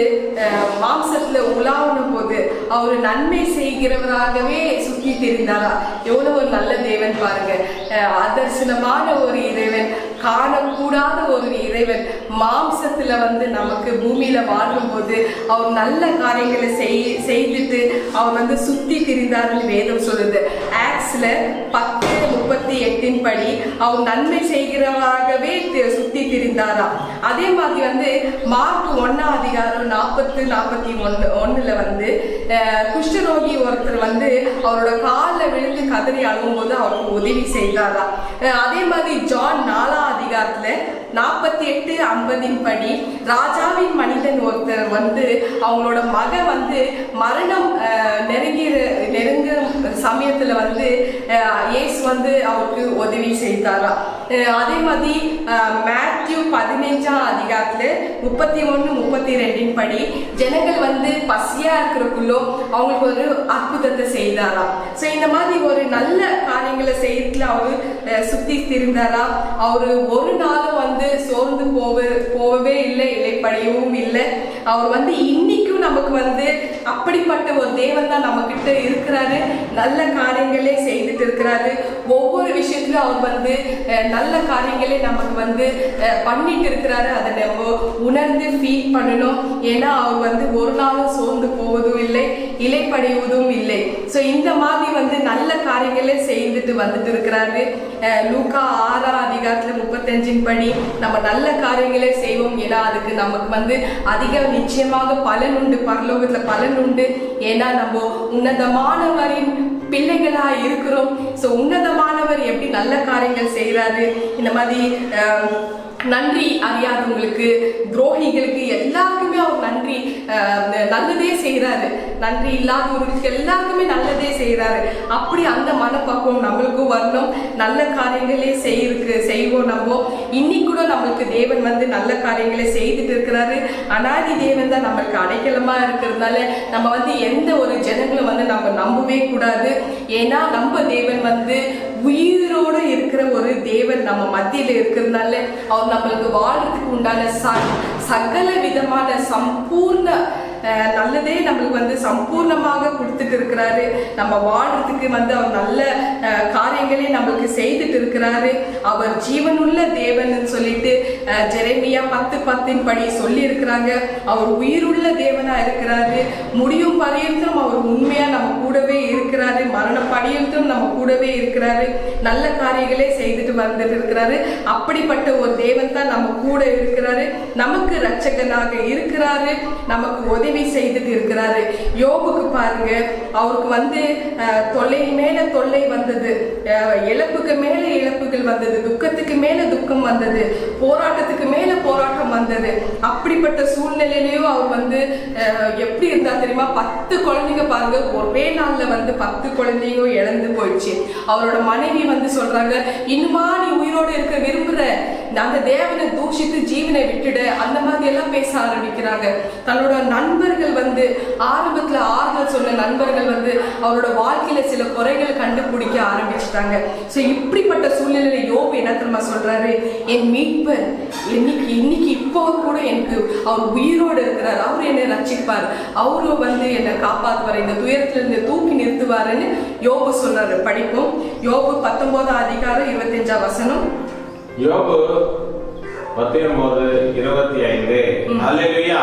மாம்சத்துல உலாவணும் போது அவர் நன்மை செய்கிறவராகவே சுற்றி தெரிந்தாரா. எவ்வளவு ஒரு நல்ல தேவன் பாருங்க. அதர்சனமான ஒரு இறைவன், காணக்கூடாத ஒரு இறைவன் மாம்சத்துல வந்து நமக்கு பூமியில வாழும் போது அவர் நல்ல காரியங்களை செய்துட்டு அவர் வந்து சுத்தி திரிந்தாருன்னு வேதம் சொல்லுது. ஆக்ஸ்ல 10:38 படி அவர் நன்மை செய்கிறவராகவே சுத்தி திரிந்தாரா. அதே மாதிரி வந்து மார்க் 1ஆம் அதிகாரம் 40-41 வந்து குஷ்டரோகி ஒருத்தர் வந்து அவரோட காலில் விழுந்து கதறி அழுவும் போது அவருக்கு உதவி செய்தாரா. அதே மாதிரி ஜான் 4ஆம் அதிகாரத்துல 48-50 படி ராஜாவின் மனிதன் ஒருத்தர் வந்து அவங்களோட மகன் வந்து மரணம் நெருங்கிற சமயத்துல வந்து இயேசு வந்து அவருக்கு உதவி செய்தாரா. அதே மாதிரி மேத்யூ 15ஆம் அதிகாரத்துல 31-32 படி ஜனங்கள் வந்து பசியா இருக்கிறக்குள்ளோ அவங்களுக்கு ஒரு அற்புதத்தை செய்தாரா. ஸோ இந்த மாதிரி ஒரு நல்ல காரியங்களை செய்யறதுல அவரு சுத்தி திரிந்தாரா. அவரு ஒரு நாளும் வந்து சோர்ந்து போகவே இல்லை, இலைப்படையவும் இல்லை. அவர் வந்து இன்னைக்கும் நமக்கு வந்து அப்படிப்பட்ட ஒரு தேவன் தான் நம்ம கிட்ட இருக்கிறாரு. நல்ல காரியங்களே செய்துட்டு இருக்கிறாரு. ஒவ்வொரு விஷயத்திலும் அவர் வந்து நல்ல காரியங்களே நமக்கு வந்து பண்ணிட்டு இருக்கிறாரு. அதை நம்ம உணர்ந்து ஃபீல் பண்ணணும். ஏன்னா அவர் வந்து ஒரு நாளும் சோர்ந்து போவதும் இல்லை, இலைப்படைவதும் இல்லை. ஸோ இந்த மாதிரி வந்து நல்ல காரியங்களே செய்துட்டு வந்துட்டு இருக்கிறாரு. லூக்கா 6ஆம் அதிகாரத்துல 35 படி நம்ம நல்ல காரியங்களே செய்வோம். ஏன்னா அதுக்கு நமக்கு வந்து அதிக நிச்சயமாக பலன் உண்டு, பரலோகத்துல பலன் உண்டு. ஏன்னா நம்ம உன்னதமானவரின் பிள்ளைகளா இருக்கிறோம். ஸோ உன்னதமானவர் எப்படி நல்ல காரியங்கள் செய்யறாரு. இந்த மாதிரி நன்றி அறியாதவங்களுக்கு, துரோகிகளுக்கு எல்லாருக்குமே அவர் நன்றி நல்லதே செய்யறாரு. நன்றி இல்லாதவர்களுக்கு எல்லாருக்குமே நல்லதே செய்யறாரு. அப்படி அந்த மனப்பக்குவம் நம்மளுக்கும் வரணும். நல்ல காரியங்களே செய்வோம். நம்ம இன்னைக்கு கூட நம்மளுக்கு தேவன் வந்து நல்ல காரியங்களை செய்துட்டு இருக்கிறாரு. அனாதி தேவன் தான் நம்மளுக்கு அடைக்கலமா இருக்கிறதுனால நம்ம வந்து எந்த ஒரு ஜனங்களும் வந்து நம்ம நம்பவே கூடாது. ஏன்னா நம்ம தேவன் வந்து உயிரோடு இருக்கிற ஒரு தேவன் நம்ம மத்தியில இருக்கிறதுனால அவர் நம்மளுக்கு வாழ்றதுக்கு உண்டான சகல விதமான சம்பூர்ண நல்லதே நம்மளுக்கு வந்து சம்பூர்ணமாக கொடுத்துட்டு இருக்கிறாரு. நம்ம வாழ்றதுக்கு வந்து அவர் நல்ல காரியங்களே நம்மளுக்கு செய்துட்டு இருக்கிறாரு. அவர் ஜீவனுள்ள தேவன் சொல்லிட்டு ஜெரேமியா 10:10 படி சொல்லி இருக்கிறாங்க. அவர் உயிருள்ள தேவனா இருக்கிறாரு. முடியும் பரியந்தம் அவர் உண்மையா நம்ம கூடவே இருக்கிறாரு. மரண பரியந்தம் நம்ம கூடவே இருக்கிறாரு. நல்ல காரியங்களே செய்துட்டு வந்துட்டு இருக்கிறாரு. அப்படிப்பட்ட ஒரு தேவன் தான் நம்ம கூட இருக்கிறாரு. நமக்கு ரட்சகனாக இருக்கிறாரு. நமக்கு உதவி செய்துட்டு இருக்கிறாரு. யோபுக்கு பாருங்க, அவருக்கு வந்து தொல்லை மேல தொல்லை வந்தது, இழப்புக்கு மேல இழப்புகள் வந்தது, துக்கத்துக்கு மேல துக்கம் வந்தது, போராட்டத்துக்கு மேல போராட்டம் வந்தது. அப்படிப்பட்ட சூழ்நிலையிலையும் அவர் வந்து எப்படி இருந்தா தெரியுமா? 10 குழந்தைங்க பாருங்க, ஒரே நாள்ல வந்து 10 குழந்தையும் இழந்து போயிடுச்சு. அவரோட மனைவி வந்து சொல்றாங்க, இன்னுமா நீ உயிரோடு இருக்க விரும்புற? அந்த தேவனை தூஷித்து ஜீவனை விட்டுட, அந்த மாதிரி எல்லாம் பேச ஆரம்பிக்கிறாங்க. தன்னோட நண்பர்கள் வந்து ஆரம்பத்துல ஆறுதல் சொன்ன நண்பர்கள் வந்து அவரோட வாழ்க்கையில சில குறைகளை கண்டுபிடிக்க ஆரம்பிச்சுட்டாங்க. சோ இப்படிப்பட்ட சூழ்நிலையில யோபு என்ன தெரியுமா சொல்றாரு? என் மீட்பர் இன்னைக்கு இப்போ கூட எனக்கு அவர் உயிரோடு இருக்கிறார். அவரு என்னை ரட்சிப்பார். அவரு வந்து என்னை காப்பாற்றுவார். இந்த துயரத்துல இருந்து தூக்கி நிறுத்துவாருன்னு யோபு சொல்றாரு. படிப்போம். யோபு 19 அதிகாரம் 25 வசனம். யோபு 19:25. அல்லேலூயா.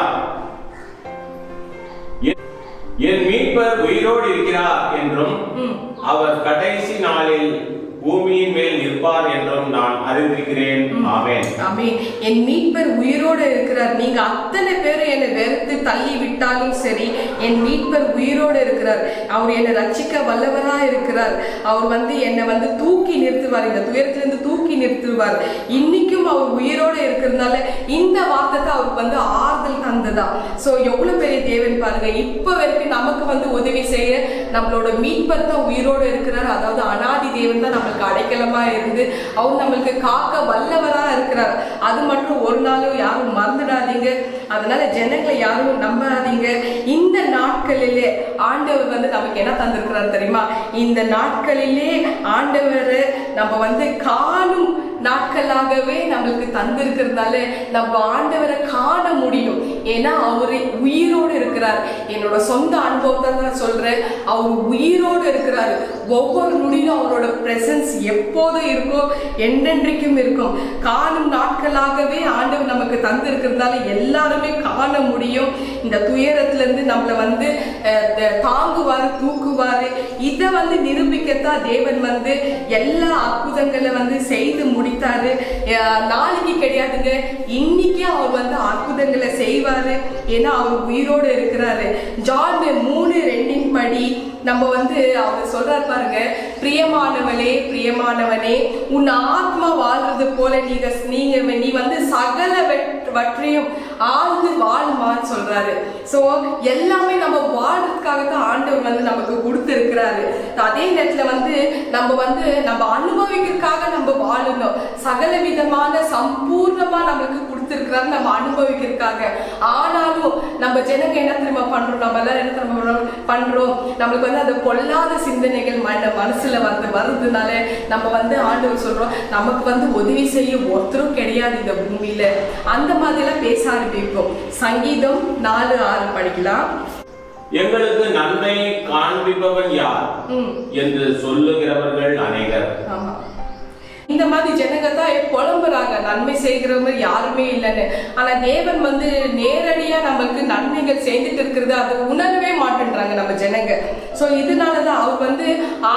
என் மீட்பர் உயிரோடு இருக்கிறார் என்றும் அவர் கடைசி நாளில் பூமியின் மேல் நிற்பார் என்றும் நான் அறிந்திருக்கிறேன். ஆமென். ஆமென். என் மீட்பர் உயிரோடு இருக்கிறார். நீங்க அத்தனை பேரை என்னை வெறுத்து தள்ளி விட்டாலும் சரி, என் மீட்பர் உயிரோடு இருக்கிறார். அவர் என்னை ரட்சிக்க வல்லவரா இருக்கிறார். அவர் வந்து என்னை வந்து தூக்கி நிறுத்துவார். இந்த துயரத்திலிருந்து தூக்கி நிறுத்துவார். இன்னைக்கும் அவர் உயிரோடு இருக்கிறதுனால இந்த வார்த்தை அவருக்கு வந்து ஆறுதல் தந்ததா. சோ எவ்வளவு பெரிய தேவன் பாருங்க. இப்ப வரைக்கும் நமக்கு வந்து உதவி செய்ய நம்மளோட மீட்பர் தான் உயிரோடு இருக்கிறார். அதாவது அனாதி தேவன் தான் அடைக்கலமா இருந்து அவர் நம்மளுக்கு காக்க வல்லவரா இருக்கிறார். அது மட்டும் ஒரு நாளும் யாரும் மறந்துடாதீங்க. அதனால ஜனங்களை யாரும் நம்பாதீங்க. இந்த நாட்களிலே ஆண்டவர் வந்து நமக்கு என்ன தந்திருக்கிறார் தெரியுமா? இந்த நாட்களிலே ஆண்டவர் நம்ம வந்து காணும் நாட்களாகவே நம்மளுக்கு தந்திருக்கிறதுனால நம்ம ஆண்டவரை காண முடியும். ஏன்னா அவரு உயிரோடு இருக்கிறார். என்னோட சொந்த அனுபவத்தை தான் சொல்றேன். அவர் உயிரோடு இருக்கிறாரு. ஒவ்வொரு நொடியும் அவரோட பிரசன்ஸ் எப்போதும் இருக்கும், என்றென்றைக்கும் இருக்கும். காணும் நாட்களாகவே ஆண்டவர் நமக்கு தந்திருக்கிறதுனால எல்லாருமே காண முடியும். இந்த துயரத்துல இருந்து நம்மளை வந்து தாங்குவாரு, தூக்குவாரு. இதை வந்து நிரூபிக்கத்தான் தேவன் வந்து எல்லா அற்புதங்களை வந்து செய்து முடித்தாரு. நாளைக்கு கிடையாதுங்க, இன்னைக்கு அவர் வந்து அற்புதங்களை செய்வாரு. ஏன்னா அவர் உயிரோடு இருக்கிறாரு. ஜான் 3:2 படி நம்ம வந்து அவர் சொல்றாரு பாருங்க, பிரியமானவனே பிரியமானவனே, உன் ஆத்மா வாழ்றது போல நீ வந்து சகலவற்றையும் ஆழ்ந்து வாழ்மான்னு சொல்றாரு. சோ எல்லாமே நம்ம வாழ்றதுக்காக தான் ஆண்டவர் வந்து நமக்கு கொடுத்திருக்கிறாரு. அதே நேரத்துல வந்து நம்ம அனுபவிக்கிறதுக்காக நம்ம வாழணும். சகல விதமான சம்பூர்ணமா நம்மளுக்கு கொடுத்திருக்கிறாரு நம்ம அனுபவிக்கிறதுக்காக. ஆனாலும் நம்ம ஜனங்க என்ன தெரியுமா பண்றோம்? நம்ம எல்லாம் என்ன தெரியுமா பண்றோம்? நம்மளுக்கு வந்து அந்த பொல்லாத சிந்தனைகள் மனசுல வந்து வருதுனால நம்ம வந்து ஆண்டவர் சொல்றோம், நமக்கு வந்து உதவி செய்ய ஒருத்தரும் கிடையாது இந்த பூமியில. அந்த மாதிரி எல்லாம் பேச ஆரம்பிப்போம். சங்கீதம் 4:6 படிக்கலாம். எங்களுக்கு நன்மை காண்பிப்பவன் யார் என்று சொல்லுகிறவர்கள் அநேகர். ஆமா, இந்த மாதிரி ஜனங்க தான் புலம்புறாங்க, நன்மை செய்கிறவங்க யாருமே இல்லைன்னு. ஆனா தேவன் வந்து நேரடியா நம்மளுக்கு நன்மைகள் செய்துட்டு இருக்கிறது அது உணரவே மாட்டேன்றாங்க நம்ம ஜனங்க. சோ இதனாலதான் அவர் வந்து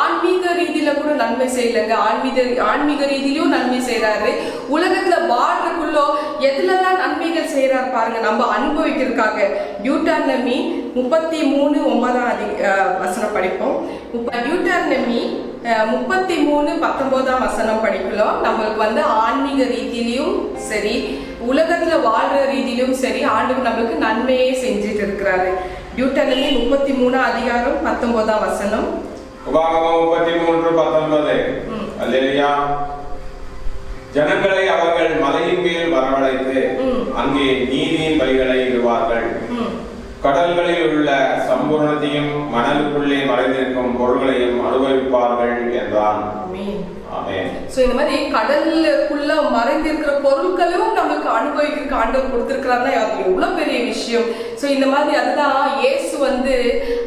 ஆன்மீக ரீதியில கூட நன்மை செய்யலங்க. ஆன்மீக ரீதியிலும் நன்மை செய்யறாரு. உலகத்துல வாழ்றதுக்குள்ளோ எதுலதான் நன்மைகள் செய்யறாரு பாருங்க, நம்ம அனுபவிக்கிறதுக்காக. டியூட்டரானமி 33:9 வசனம் படிப்போம். டியூட்டரானமி 33:19 வசனம் படிக்கலாம். நம்மளுக்கு வந்து ஆன்மீக ரீதியிலும் சரி, உலகத்துல வாழ்ற ரீதியிலும் சரி, ஆண்டவர் நம்மளுக்கு நன்மையே செஞ்சுட்டு இருக்கிறாரு. டியூட்டரானமி 33 அதிகாரம் 19 வசனம். உபாகமம் 33:19. அல்லேலூயா. ஜனங்களை அவர்கள் மலையின் மேல் வரவழைத்து அங்கே நீதியின் பலிகளை இடுவார்கள். கடல்களில் உள்ள சம்பூர்ண சம்பூர்ணத்தையும் மணலுக்குள்ளே மறைந்திருக்கும் பொருள்களையும் அனுபவிப்பார்கள் என்றான். சோ இந்த மாதிரி கடலுக்குள்ள மறைந்திருக்கிற பொருட்களும் நம்மளுக்கு அனுபவிக்க ஆண்டவர் கொடுத்திருக்கிறாருன்னா அது எவ்வளவு பெரிய விஷயம். சோ இந்த மாதிரி அதுதான் இயேசு வந்து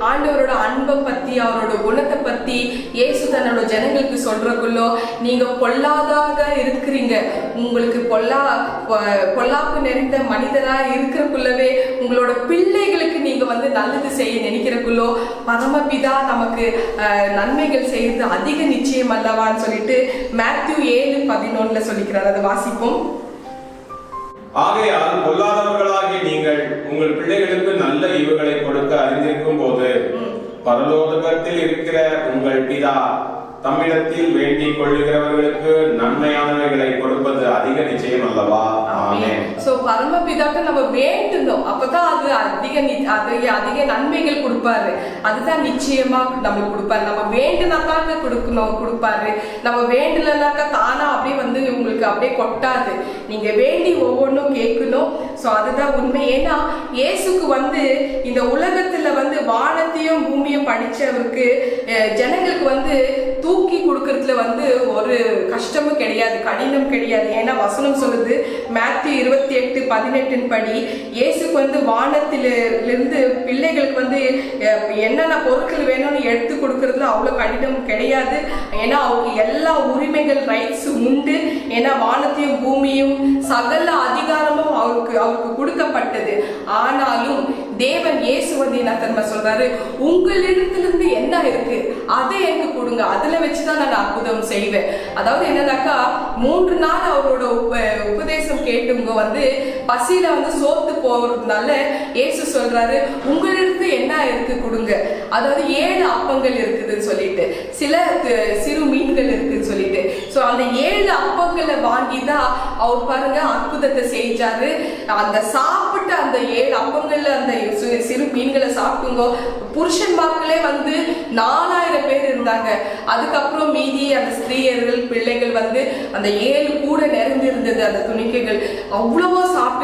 ஆண்டவரோட அன்பை பத்தி அவரோட குணத்தை பத்தி இயேசு தன்னோட ஜனங்களுக்கு சொல்றக்குள்ளோ, நீங்க பொல்லாதாக இருக்கிறீங்க, உங்களுக்கு பொல்லாப்பு நிறைந்த மனிதரா இருக்கிறக்குள்ளவே உங்களோட பிள்ளைகளுக்கு நீங்க வந்து நல்லது செய்ய நினைக்கிறக்குள்ளோ பரமபிதா நமக்கு நன்மைகள் செய்யறது அதிக நிச்சயம் அல்லவான்னு சொல்லிட்டு மேத்யூ 7:11 சொல்லிக்கிறார். அதை வாசிப்போம். ஆகையால் பொல்லாதவர்களாகிய நீங்கள் உங்கள் பிள்ளைகளுக்கு நல்ல ஈவுகளை கொடுக்க அறிந்திருக்கும் போது பரலோகத்தில் இருக்கிற உங்கள் பிதா தம்மிடத்தில் வேண்டிக் கொள்ளுகிறவர்களுக்கு நன்மையானவைகளை கொடுப்பது அதிக நிச்சயம் அல்லவா? ஆமென். சோ பரமபிதாக்கு நம்ம வேண்டணும், அப்பதான் அது அதிக நன்மைகள் கொடுப்பாரு. அதுதான் நிச்சயமா நம்மளுக்கு கொடுப்பாரு. நம்ம வேண்டுனாக்காக கொடுப்பாரு. நம்ம வேண்டலனாக்கா தானா அப்படியே வந்து உங்களுக்கு அப்படியே கொட்டாது. நீங்க வேண்டி ஒவ்வொன்றும் கேட்கணும். சோ அதுதான் உண்மை. ஏன்னா இயேசுக்கு வந்து இந்த உலகத்துல வந்து வானத்தையும் பூமியும் படிச்சவருக்கு ஜனங்களுக்கு வந்து தூக்கி கொடுக்கறதுல வந்து ஒரு கஷ்டமும் கிடையாது, கடினம் கிடையாது. ஏன்னா வசனம் சொல்லுது மேத்யூ 28:18 படி இயேசுக்கு வந்து வானத்திலிருந்து பிள்ளைகளுக்கு வந்து என்னென்ன பொருட்கள் வேணும்னு எடுத்து கொடுக்கறதுல அவ்வளவு கடினம் கிடையாது. ஏன்னா அவருக்கு எல்லா உரிமைகள் ரைட்ஸ் உண்டு. ஏன்னா வானத்தையும் பூமியும் சகல அதிகாரமும் அவருக்கு கொடுக்கப்பட்டது. ஆனாலும் தேவன் இயேசு வந்து என்ன தெரியுமா சொல்றாரு, உங்களிடத்திலிருந்து என்ன இருக்கு அதை எனக்கு கொடுங்க, அதுல வச்சுதான் நான் அற்புதம் செய்வேன். அதாவது என்னன்னாக்கா 3 நாள் அவரோட உபதேசம் கேட்டுங்க வந்து பசியில வந்து சோத்து போறதுனால இயேசு சொல்றாரு, உங்களிடத்து என்ன இருக்கு கொடுங்க. அதாவது 7 அப்பங்கள் இருக்குதுன்னு சொல்லிட்டு சில சிறு மீன்கள் இருக்குன்னு சொல்லிட்டு சோ அந்த 7 அப்பங்களை வாங்கிதான் அவர் பாருங்க அற்புதத்தை செஞ்சாரு. அந்த சாப்பிட்டு அந்த 7 அப்பங்கள்ல அந்த சிறு மீன்களை சாப்பிட்டுங்க புருஷன்மார்களே வந்து 4000 பேர் இருந்தாங்க. அதுக்கப்புறம் மீதி அந்த ஸ்திரீயர்கள் பிள்ளைகள் வந்து அந்த 7 கூட நிறைந்திருந்தது. அந்த துணிக்கைகள் அவ்வளவோ சாப்பிட்டு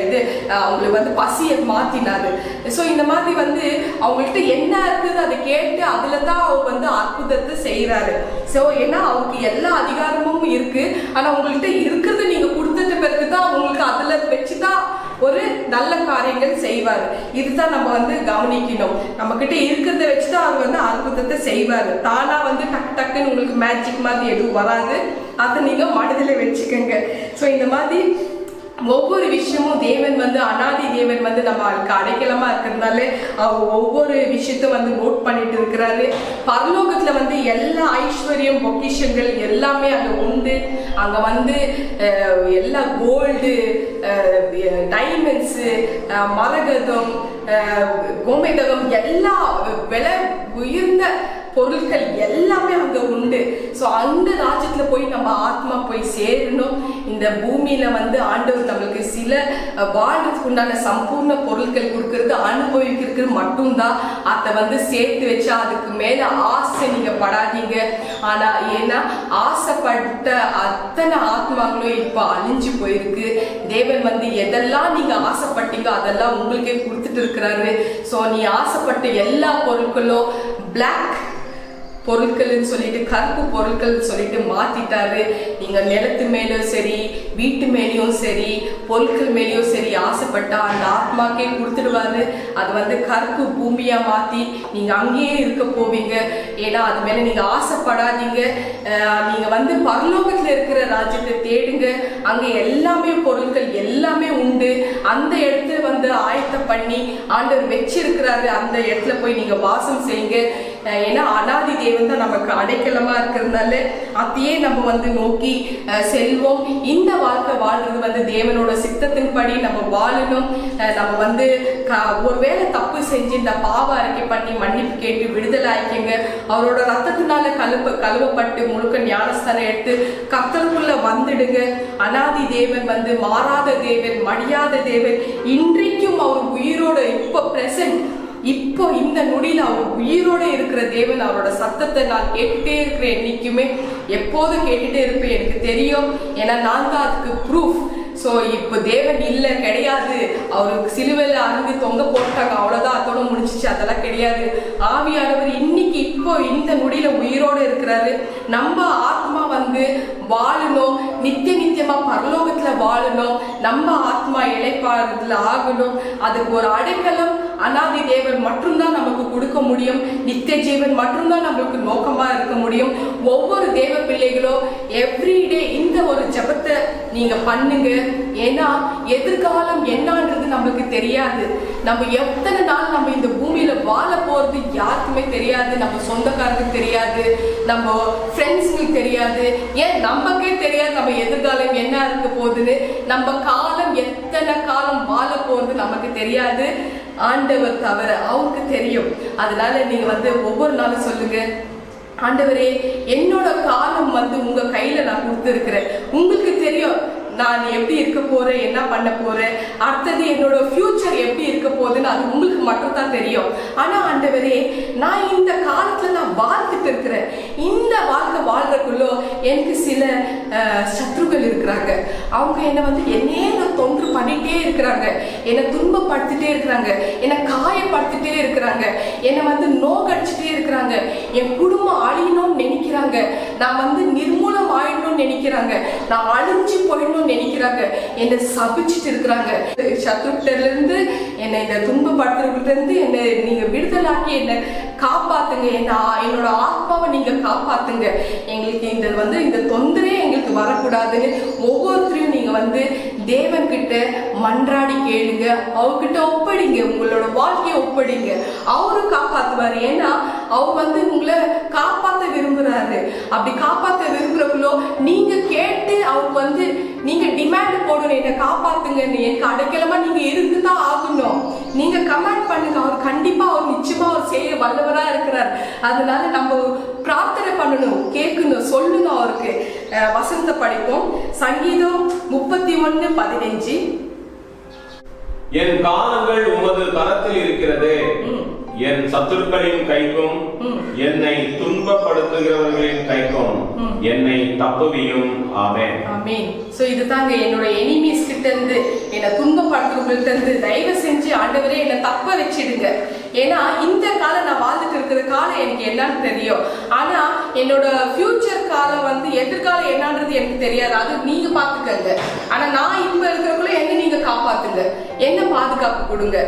இது அவங்களுக்கு வந்து பசியை மாத்தினாரு. சோ இந்த மாதிரி வந்து அவங்கள்ட்ட என்ன இருக்குது அதை கேட்டு அதுலதான் அவர் வந்து அற்புதத்தை செய்யறாரு. சோ ஏன்னா அவருக்கு எல்லா அதிகாரமும் இருக்கு. ஆனா உங்கள்கிட்ட இருக்கிறது நீங்க கொடுத்தது பிறகுதான் உங்களுக்கு அதுல வச்சுதான் ஒரு நல்ல காரியங்கள் செய்வாரு. இதுதான் நம்ம வந்து கவனிக்கணும். நம்ம கிட்ட இருக்கிறத வச்சுதான் அவர் வந்து அற்புதத்தை செய்வாரு. தானா வந்து டக்குன்னு உங்களுக்கு மேஜிக் மாதிரி எதுவும் வராது. அதை நீங்க மனதில் வச்சுக்கோங்க. ஸோ இந்த மாதிரி ஒவ்வொரு விஷயமும் தேவன் வந்து அனாதி தேவன் வந்து நம்ம அடைக்கலமா இருக்கிறதுனால அவர் ஒவ்வொரு விஷயத்த வந்து நோட் பண்ணிட்டு இருக்கிறாரு. பரலோகத்துல வந்து எல்லா ஐஸ்வர்யம் பொக்கிஷங்கள் எல்லாமே அங்க உண்டு. அங்க வந்து எல்லா கோல்டு டைமண்ட்ஸ் மரகதம் கோமேதகம் எல்லா விலை உயர்ந்த பொருட்கள் எல்லாமே அங்க உண்டு. ஸோ அந்த ராஜ்யத்துல போய் நம்ம ஆத்மா போய் சேரணும். இந்த பூமியில வந்து ஆண்டவர் நம்மளுக்கு சில வாழ்றதுக்கு உண்டான சம்பூர்ண பொருட்கள் கொடுக்கறது அனுபவிக்கிறது மட்டும்தான். அதை வந்து சேர்த்து வச்சா அதுக்கு மேல ஆசை நீங்க படாதீங்க. ஆனா ஏன்னா ஆசைப்பட்ட அத்தனை ஆத்மாக்களும் இப்ப அழிஞ்சு போயிருக்கு. தேவன் வந்து எதெல்லாம் நீங்க ஆசைப்பட்டீங்க அதெல்லாம் உங்களுக்கே கொடுத்துட்டு இருக்கிறாரு. ஸோ நீ ஆசைப்பட்ட எல்லா பொருட்களும் பிளாக் பொருட்கள் சொல்லிட்டு கருப்பு பொருட்கள் சொல்லிட்டு மாத்திட்டாரு. நீங்க நிலத்து மேலும் சரி வீட்டு மேலேயும் சரி பொருட்கள் மேலேயும் சரி ஆசைப்பட்டா அந்த ஆத்மாக்கே கொடுத்துடுவாரு. அது வந்து கருப்பு பூமியா மாத்தி நீங்க அங்கேயே இருக்க போவீங்க. ஏன்னா அது மேல நீங்க ஆசைப்படாதீங்க. நீங்க வந்து பரலோகத்துல இருக்கிற ராஜ்யத்தை தேடுங்க. அங்க எல்லாமே பொருட்கள் எல்லாமே உண்டு. அந்த இடத்துல வந்து ஆயத்தம் பண்ணி ஆண்டவர் வச்சிருக்கிறாரு. அந்த இடத்துல போய் நீங்க வாசம் செய்யுங்க. ஏன்னா அனாதி தேவன் தான் நமக்கு அடைக்கலமா இருக்கிறதுனால அதையே நம்ம வந்து நோக்கி செல்வோம். இந்த வாழ்க்கை வாழ்றது வந்து தேவனோட சித்தத்தின்படி நம்ம வாழணும். நம்ம வந்து ஒருவேளை தப்பு செஞ்சு இந்த பாவ அறிக்கை பண்ணி மன்னிப்பு கேட்டு விடுதலை ஆயிக்கங்க. அவரோட ரத்தத்தினால கழுவப்பட்டு முழுக்க ஞானஸ்தானம் எடுத்து கர்த்தருக்குள்ள வந்துடுங்க. அனாதி தேவன் வந்து மாறாத தேவன், மடியாத தேவன். இன்றைக்கும் அவர் உயிரோட இப்போ பிரசன்ட், இப்போ இந்த நொடியில் அவர் உயிரோட இருக்கிற தேவன். அவரோட சத்தத்தை நான் கேட்டுட்டே இருக்கிறேன். என்னைக்குமே எப்போதும் கேட்டுட்டே இருப்பேன். எனக்கு தெரியும். ஏன்னா நான் தான் அதுக்கு ப்ரூஃப். ஸோ இப்போ தேவன் இல்லை கிடையாது, அவருக்கு சிலுவையில் அருந்து தொங்க போட்டாங்க, அவ்வளோதான், அதோட முடிஞ்சிச்சு. அதெல்லாம் கிடையாது. ஆவியானவர் இன்னைக்கு இப்போ இந்த நொடியில உயிரோடு இருக்கிறாரு. நம்ம ஆத்மா வந்து வாழணும், நித்தியமா பரலோகத்துல வாழணும். நம்ம ஆத்மா இளைப்பாறுதல் ஆகணும். அதுக்கு ஒரு அடைக்கலம் அனாதி தேவன் மட்டும்தான் நமக்கு கொடுக்க முடியும். நித்திய ஜீவன் மட்டும்தான் நம்மளுக்கு நோக்கமா இருக்க முடியும். ஒவ்வொரு தேவ பிள்ளைகளும் எவ்ரிடே இந்த ஒரு ஜெபத்தை நீங்க பண்ணுங்க. ஏன்னா எதிர்காலம் என்னன்றது நம்மளுக்கு தெரியாது. நம்ம எத்தனை நாள் நம்ம இந்த பூமியில வாழ போறது யாருக்குமே தெரியாது. நம்ம சொந்தக்காரருக்கு தெரியாது, நம்ம ஃப்ரெண்ட்ஸுக்கு தெரியாது, ஏன் நமக்கே தெரியாது நம்ம எதிர்காலம் என்ன இருக்க போகுதுன்னு. நம்ம காலம் எத்தனை காலம் வாழ போறது நமக்கு தெரியாது. ஆண்டவர் தவிர அவருக்கு தெரியும். அதனால நீங்க வந்து ஒவ்வொரு நாளும் சொல்லுங்க, ஆண்டவரே என்னோட காலம் வந்து உங்க கையில நான் கொடுத்துருக்கிறேன். உங்களுக்கு தெரியும் நான் எப்படி இருக்க போறேன், என்ன பண்ண போறேன், அடுத்தது என்னோட ஃபியூச்சர் எப்படி இருக்க போகுதுன்னு அது உங்களுக்கு மட்டும் தான் தெரியும். ஆனா ஆண்டவரே நான் இந்த காலத்துல நான் வாழ்ந்துட்டு இருக்கிறேன். இந்த வாழ்க்கை வாழ்றதுக்குள்ளோ எனக்கு சில சத்ருக்கள் இருக்கிறாங்க. அவங்க என்னை வந்து என்னைய தொன்று பண்ணிட்டே இருக்கிறாங்க, என்னை துன்பப்படுத்திட்டே இருக்கிறாங்க, என்னை காயப்படுத்திட்டே இருக்கிறாங்க, என்னை வந்து நோக்கடிச்சுட்டே இருக்கிறாங்க. என் குடும்பம் அழியணும்னு நினைக்கிறாங்க, நான் வந்து நிர்மூலம் ஆயிடணும்னு நினைக்கிறாங்க, நான் அழிஞ்சு போயிடணும் நினைக்கிறாங்க, என்னை சபிச்சுட்டு இருக்கிறாங்க. சத்ருக்கிட்ட இருந்து என்னை இந்த துன்பப்படுத்துறதுல இருந்து என்னை நீங்க விடுதலாக்கி என்னை காப்பாத்துங்க. என்னோட ஆத்மாவை நீங்க காப்பாத்துங்க. எங்களுக்கு இந்த தொந்தரே எங்களுக்கு வரக்கூடாதுன்னு ஒவ்வொருத்தரையும் நீங்க வந்து தேவன் கிட்ட மன்றாடி கேளுங்க. அவர்கிட்ட ஒப்படைங்க, உங்களோட வாழ்க்கையை ஒப்படைங்க. அவரு காப்பாத்துவாரு. ஏன்னா அவர் வந்து உங்களை காப்பாத்த விரும்புறாரு. அப்படி காப்பாத்த விரும்புறக்குள்ளோ நீங்க கேட்டு அவருக்கு வந்து நீங்க டிமாண்ட் போடணும், என்னை காப்பாத்துங்கன்னு. எனக்கு அடைக்கலமா நீங்க இருந்துதான் ஆகணும். நீங்க கமெண்ட் பண்ணுங்க. அவர் கண்டிப்பா அவர் நிச்சயமா அவர் செய்ய வல்லவரா இருக்கிறார். அதனால நம்ம பிரார்த்தனை பண்ணணும், கேட்கணும், சொல்லணும் அவருக்கு. வசனத்தை படிப்போம். சங்கீதம் 31:15. என் காலங்கள் உமது கரத்தில் இருக்கிறது, என் சத்துருக்களின் கைக்கும் என்னை துன்பப்படுத்துகிறவர்களின் கைக்கும் என்னை தப்புவியும். ஆமென். ஆமென். சோ இதுதாங்க என்னோட எனிமீஸ் கிட்ட இருந்து, என்னை துன்பப்படுத்துறவங்கள்ட்ட இருந்து தயவு செஞ்சு ஆண்டவரே என்னை தப்ப வச்சிடுங்க. ஏன்னா இந்த காலம் நான் வாழ்ந்துட்டு இருக்கிற காலம் எனக்கு என்னன்னு தெரியும். ஆனா என்னோட ஃபியூச்சர் காலம் வந்து எதிர்காலம் என்னன்றது எனக்கு தெரியாது. அது நீங்க பாத்துக்கங்க. ஆனா நான் இப்ப இருக்கிறக்குள்ள என்ன நீங்க காப்பாத்துங்க, என்ன பாதுகாப்பு கொடுங்க.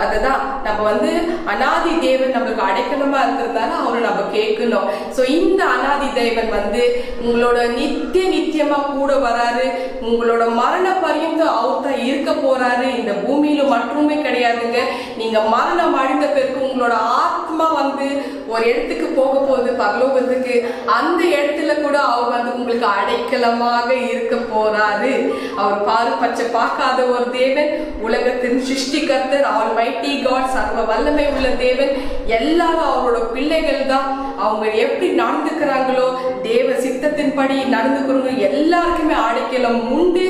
அதுதான் நம்ம வந்து அனாதி தேவன் நம்மளுக்கு அடைக்கலமா இருக்கிறதுனால அவரை நம்ம கேட்கணும். சோ இந்த அனாதி தேவன் வந்து உங்களோட நித்தியமா கூட வராரு. உங்களோட மரண பரியந்தம் அவர் தான் இருக்க போறாரு. இந்த பூமியில மட்டுமே கிடையாதுங்க. நீங்க மரணம் அடைந்த பிறகு உங்களோட ஆத்மா வந்து ஒரு இடத்துக்கு போக போகுது, பரலோகத்துக்கு. அந்த இடத்துல கூட அவர் வந்து உங்களுக்கு அடைக்கலமாக இருக்க போறாரு. அவர் பாருபட்ச பார்க்காத ஒரு தேவன், உலகத்தின் சிருஷ்டிகர்த்தர், ஆல்மைட்டி காட், சர்வ வல்லமை உள்ள தேவன். எல்லாரும் அவரோட பிள்ளைகள் தான். அவங்க எப்படி நடந்துக்கிறாங்களோ தேவ சித்தத்தின்படி நடந்துக்கிறவங்க எல்லாருக்குமே அடைக்கலம் உண்டு,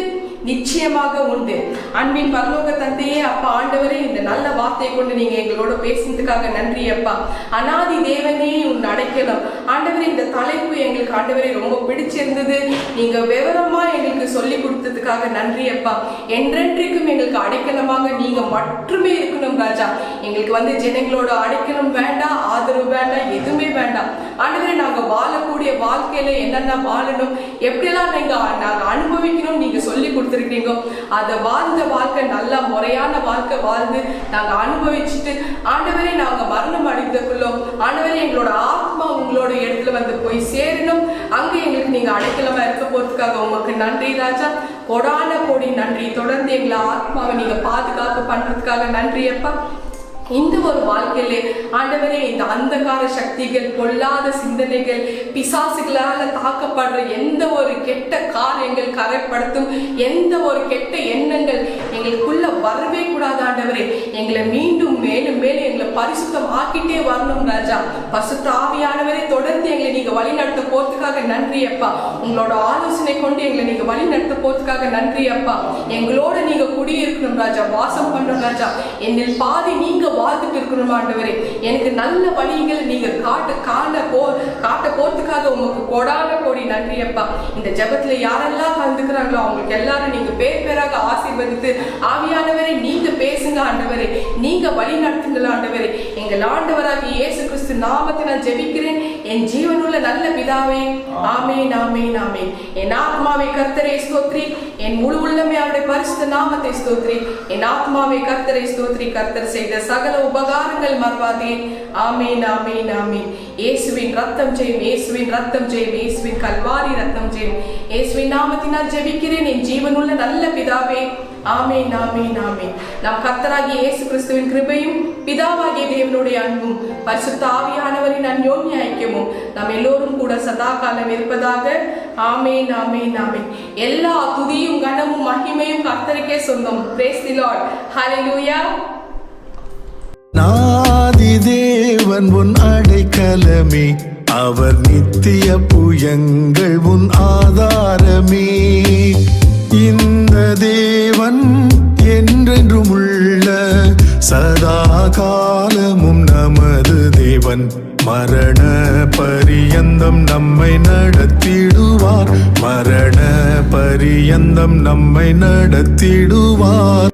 நிச்சயமாக உண்டு. அன்பின் பரலோக தந்தையே, அப்பா ஆண்டவரே, இந்த நல்ல வார்த்தையை கொண்டு நீங்க எங்களோட பேசினதுக்காக நன்றி அப்பா. அனாதி தேவனே உன் அடைக்கலம். ஆண்டவரே இந்த தலைப்பு எங்களுக்கு ஆண்டவரே ரொம்ப பிடிச்சிருந்தது. நீங்க விவரமா எங்களுக்கு சொல்லி கொடுத்ததுக்காக நன்றி அப்பா. என்றென்றைக்கும் எங்களுக்கு அடைக்கலமாக நீங்க மட்டுமே இருக்கணும் ராஜா. எங்களுக்கு வந்து ஜனங்களோட அடைக்கலம் வேண்டாம், ஆதரவு வேண்டாம், எதுவுமே வேண்டாம். ஆண்டவரே நாங்க வாழக்கூடிய வாழ்க்கையில என்னென்ன வாழணும், எப்படியெல்லாம் நாங்க அனுபவிக்கணும் நீங்க சொல்லி கொடுத்துருக்கீங்க. அதை வாழ்ந்த வாழ்க்கை நல்ல முறையான வாழ்க்கை வாழ்ந்து நாங்க அனுபவிச்சுட்டு ஆண்டவரே நாங்க மரணம் அடைந்தக்குள்ளோம். ஆண்டவரே எங்களோட ஆத்மா உங்களோட இடத்துல வந்து போய் சேரணும். அங்க எங்களுக்கு நீங்க அடைக்கலமா இருக்க போறதுக்காக உங்களுக்கு நன்றி ராஜா. கொடான கோடி நன்றி. தொடர்ந்து எங்களை ஆத்மாவை நீங்க பாதுகாப்பு பண்றதுக்காக நன்றி அப்பா. இந்த ஒரு வாழ்க்கையிலே ஆண்டவரே இந்த அந்தகார சக்திகள், பொல்லாத சிந்தனைகள், பிசாசுகளால தாக்கப்படுற எந்த ஒரு கெட்ட காரியங்கள், கரைப்படுத்தும் எந்த ஒரு கெட்ட எண்ணங்கள் எங்களுக்குள்ள வரவே கூடாது ஆண்டவரே. எங்களை மீண்டும் மேலும் மேலும் எங்களை பரிசுத்தம் ஆக்கிட்டே வரணும் ராஜா. பரிசுத்த ஆவியானவரே தொடர்ந்து எங்களை நீங்க வழி நடத்த போறதுக்காக நன்றி அப்பா. உங்களோட ஆலோசனை கொண்டு எங்களை நீங்க வழி நடத்த போறதுக்காக நன்றி அப்பா. எங்களோட நீங்க குடியிருக்கணும் ராஜா, வாசம் பண்ணணும் ராஜா. என்னில் பாதி நீங்க வாழ்ந்துட்டு இருக்கணும் ஆண்டவரே. எனக்கு நல்ல வழிகளை நீங்க காட்ட போறதுக்காக உங்களுக்கு கொடான கோடி நன்றி அப்பா. இந்த ஜெபத்துல யாரெல்லாம் கலந்துக்கிறாங்களோ அவங்களுக்கு எல்லாரும் நீங்க பேர் பேராக ஆசீர்வதித்து ஆவியானவரே நீங்க பேசுங்க ஆண்டவரே, நீங்க வழி நடத்துங்கள் ஆண்டவரே. எங்கள் ஆண்டவராகிய இயேசு கிறிஸ்து நாமத்தினால் ஜெபிக்கிறேன் என் ஜீவனுள்ள நல்ல பிதாவே. ஆமென், ஆமென், ஆமென். என் ஆத்மாவை கர்த்தரை ஸ்தோத்ரி, என் முழு உள்ளமே அவருடைய பரிசுத்த நாமத்தை ஸ்தோத்ரி. என் ஆத்மாவை கர்த்தரை ஸ்தோத்ரி, கர்த்தர் செய்த சகல உபகாரங்கள் மறவாதே. ஆமென், ஆமென், ஆமென். இயேசுவின் ரத்தம் ஜெயம், இயேசுவின் ரத்தம் ஜெயம், இயேசுவின் கல்வாரி ரத்தம் ஜெயம். இயேசுவின் நாமத்தினால் ஜெபிக்கிறேன் என் ஜீவனுள்ள நல்ல பிதாவே. ஆமென், ஆமென், ஆமென். நம் கர்த்தராகிய இயேசு கிறிஸ்துவின் கிருபையும் பிதாவாகிய தேவனுடைய அன்பும் பரிசுத்த ஆவியானவரின் அந்யோன்ய ஐக்கியமும் நாம் எல்லோரும் கூட சதா காலம் இருப்பதாக. ஆமென், ஆமென், ஆமென். எல்லா துதியும் கனமும் மகிமையும் கர்த்தருக்கே சொந்தம். Praise the Lord. Hallelujah. நாதி தேவன் உன் அடைக்கலமே, அவர் நித்திய புயங்கள் உன் ஆதாரமே. இந்த தேவன் என்றென்றும் உள்ள சதா காலமும் நமது தேவன். மரண பரியந்தம் நம்மை நடத்திடுவார், மரண பரியந்தம் நம்மை நடத்திடுவார்.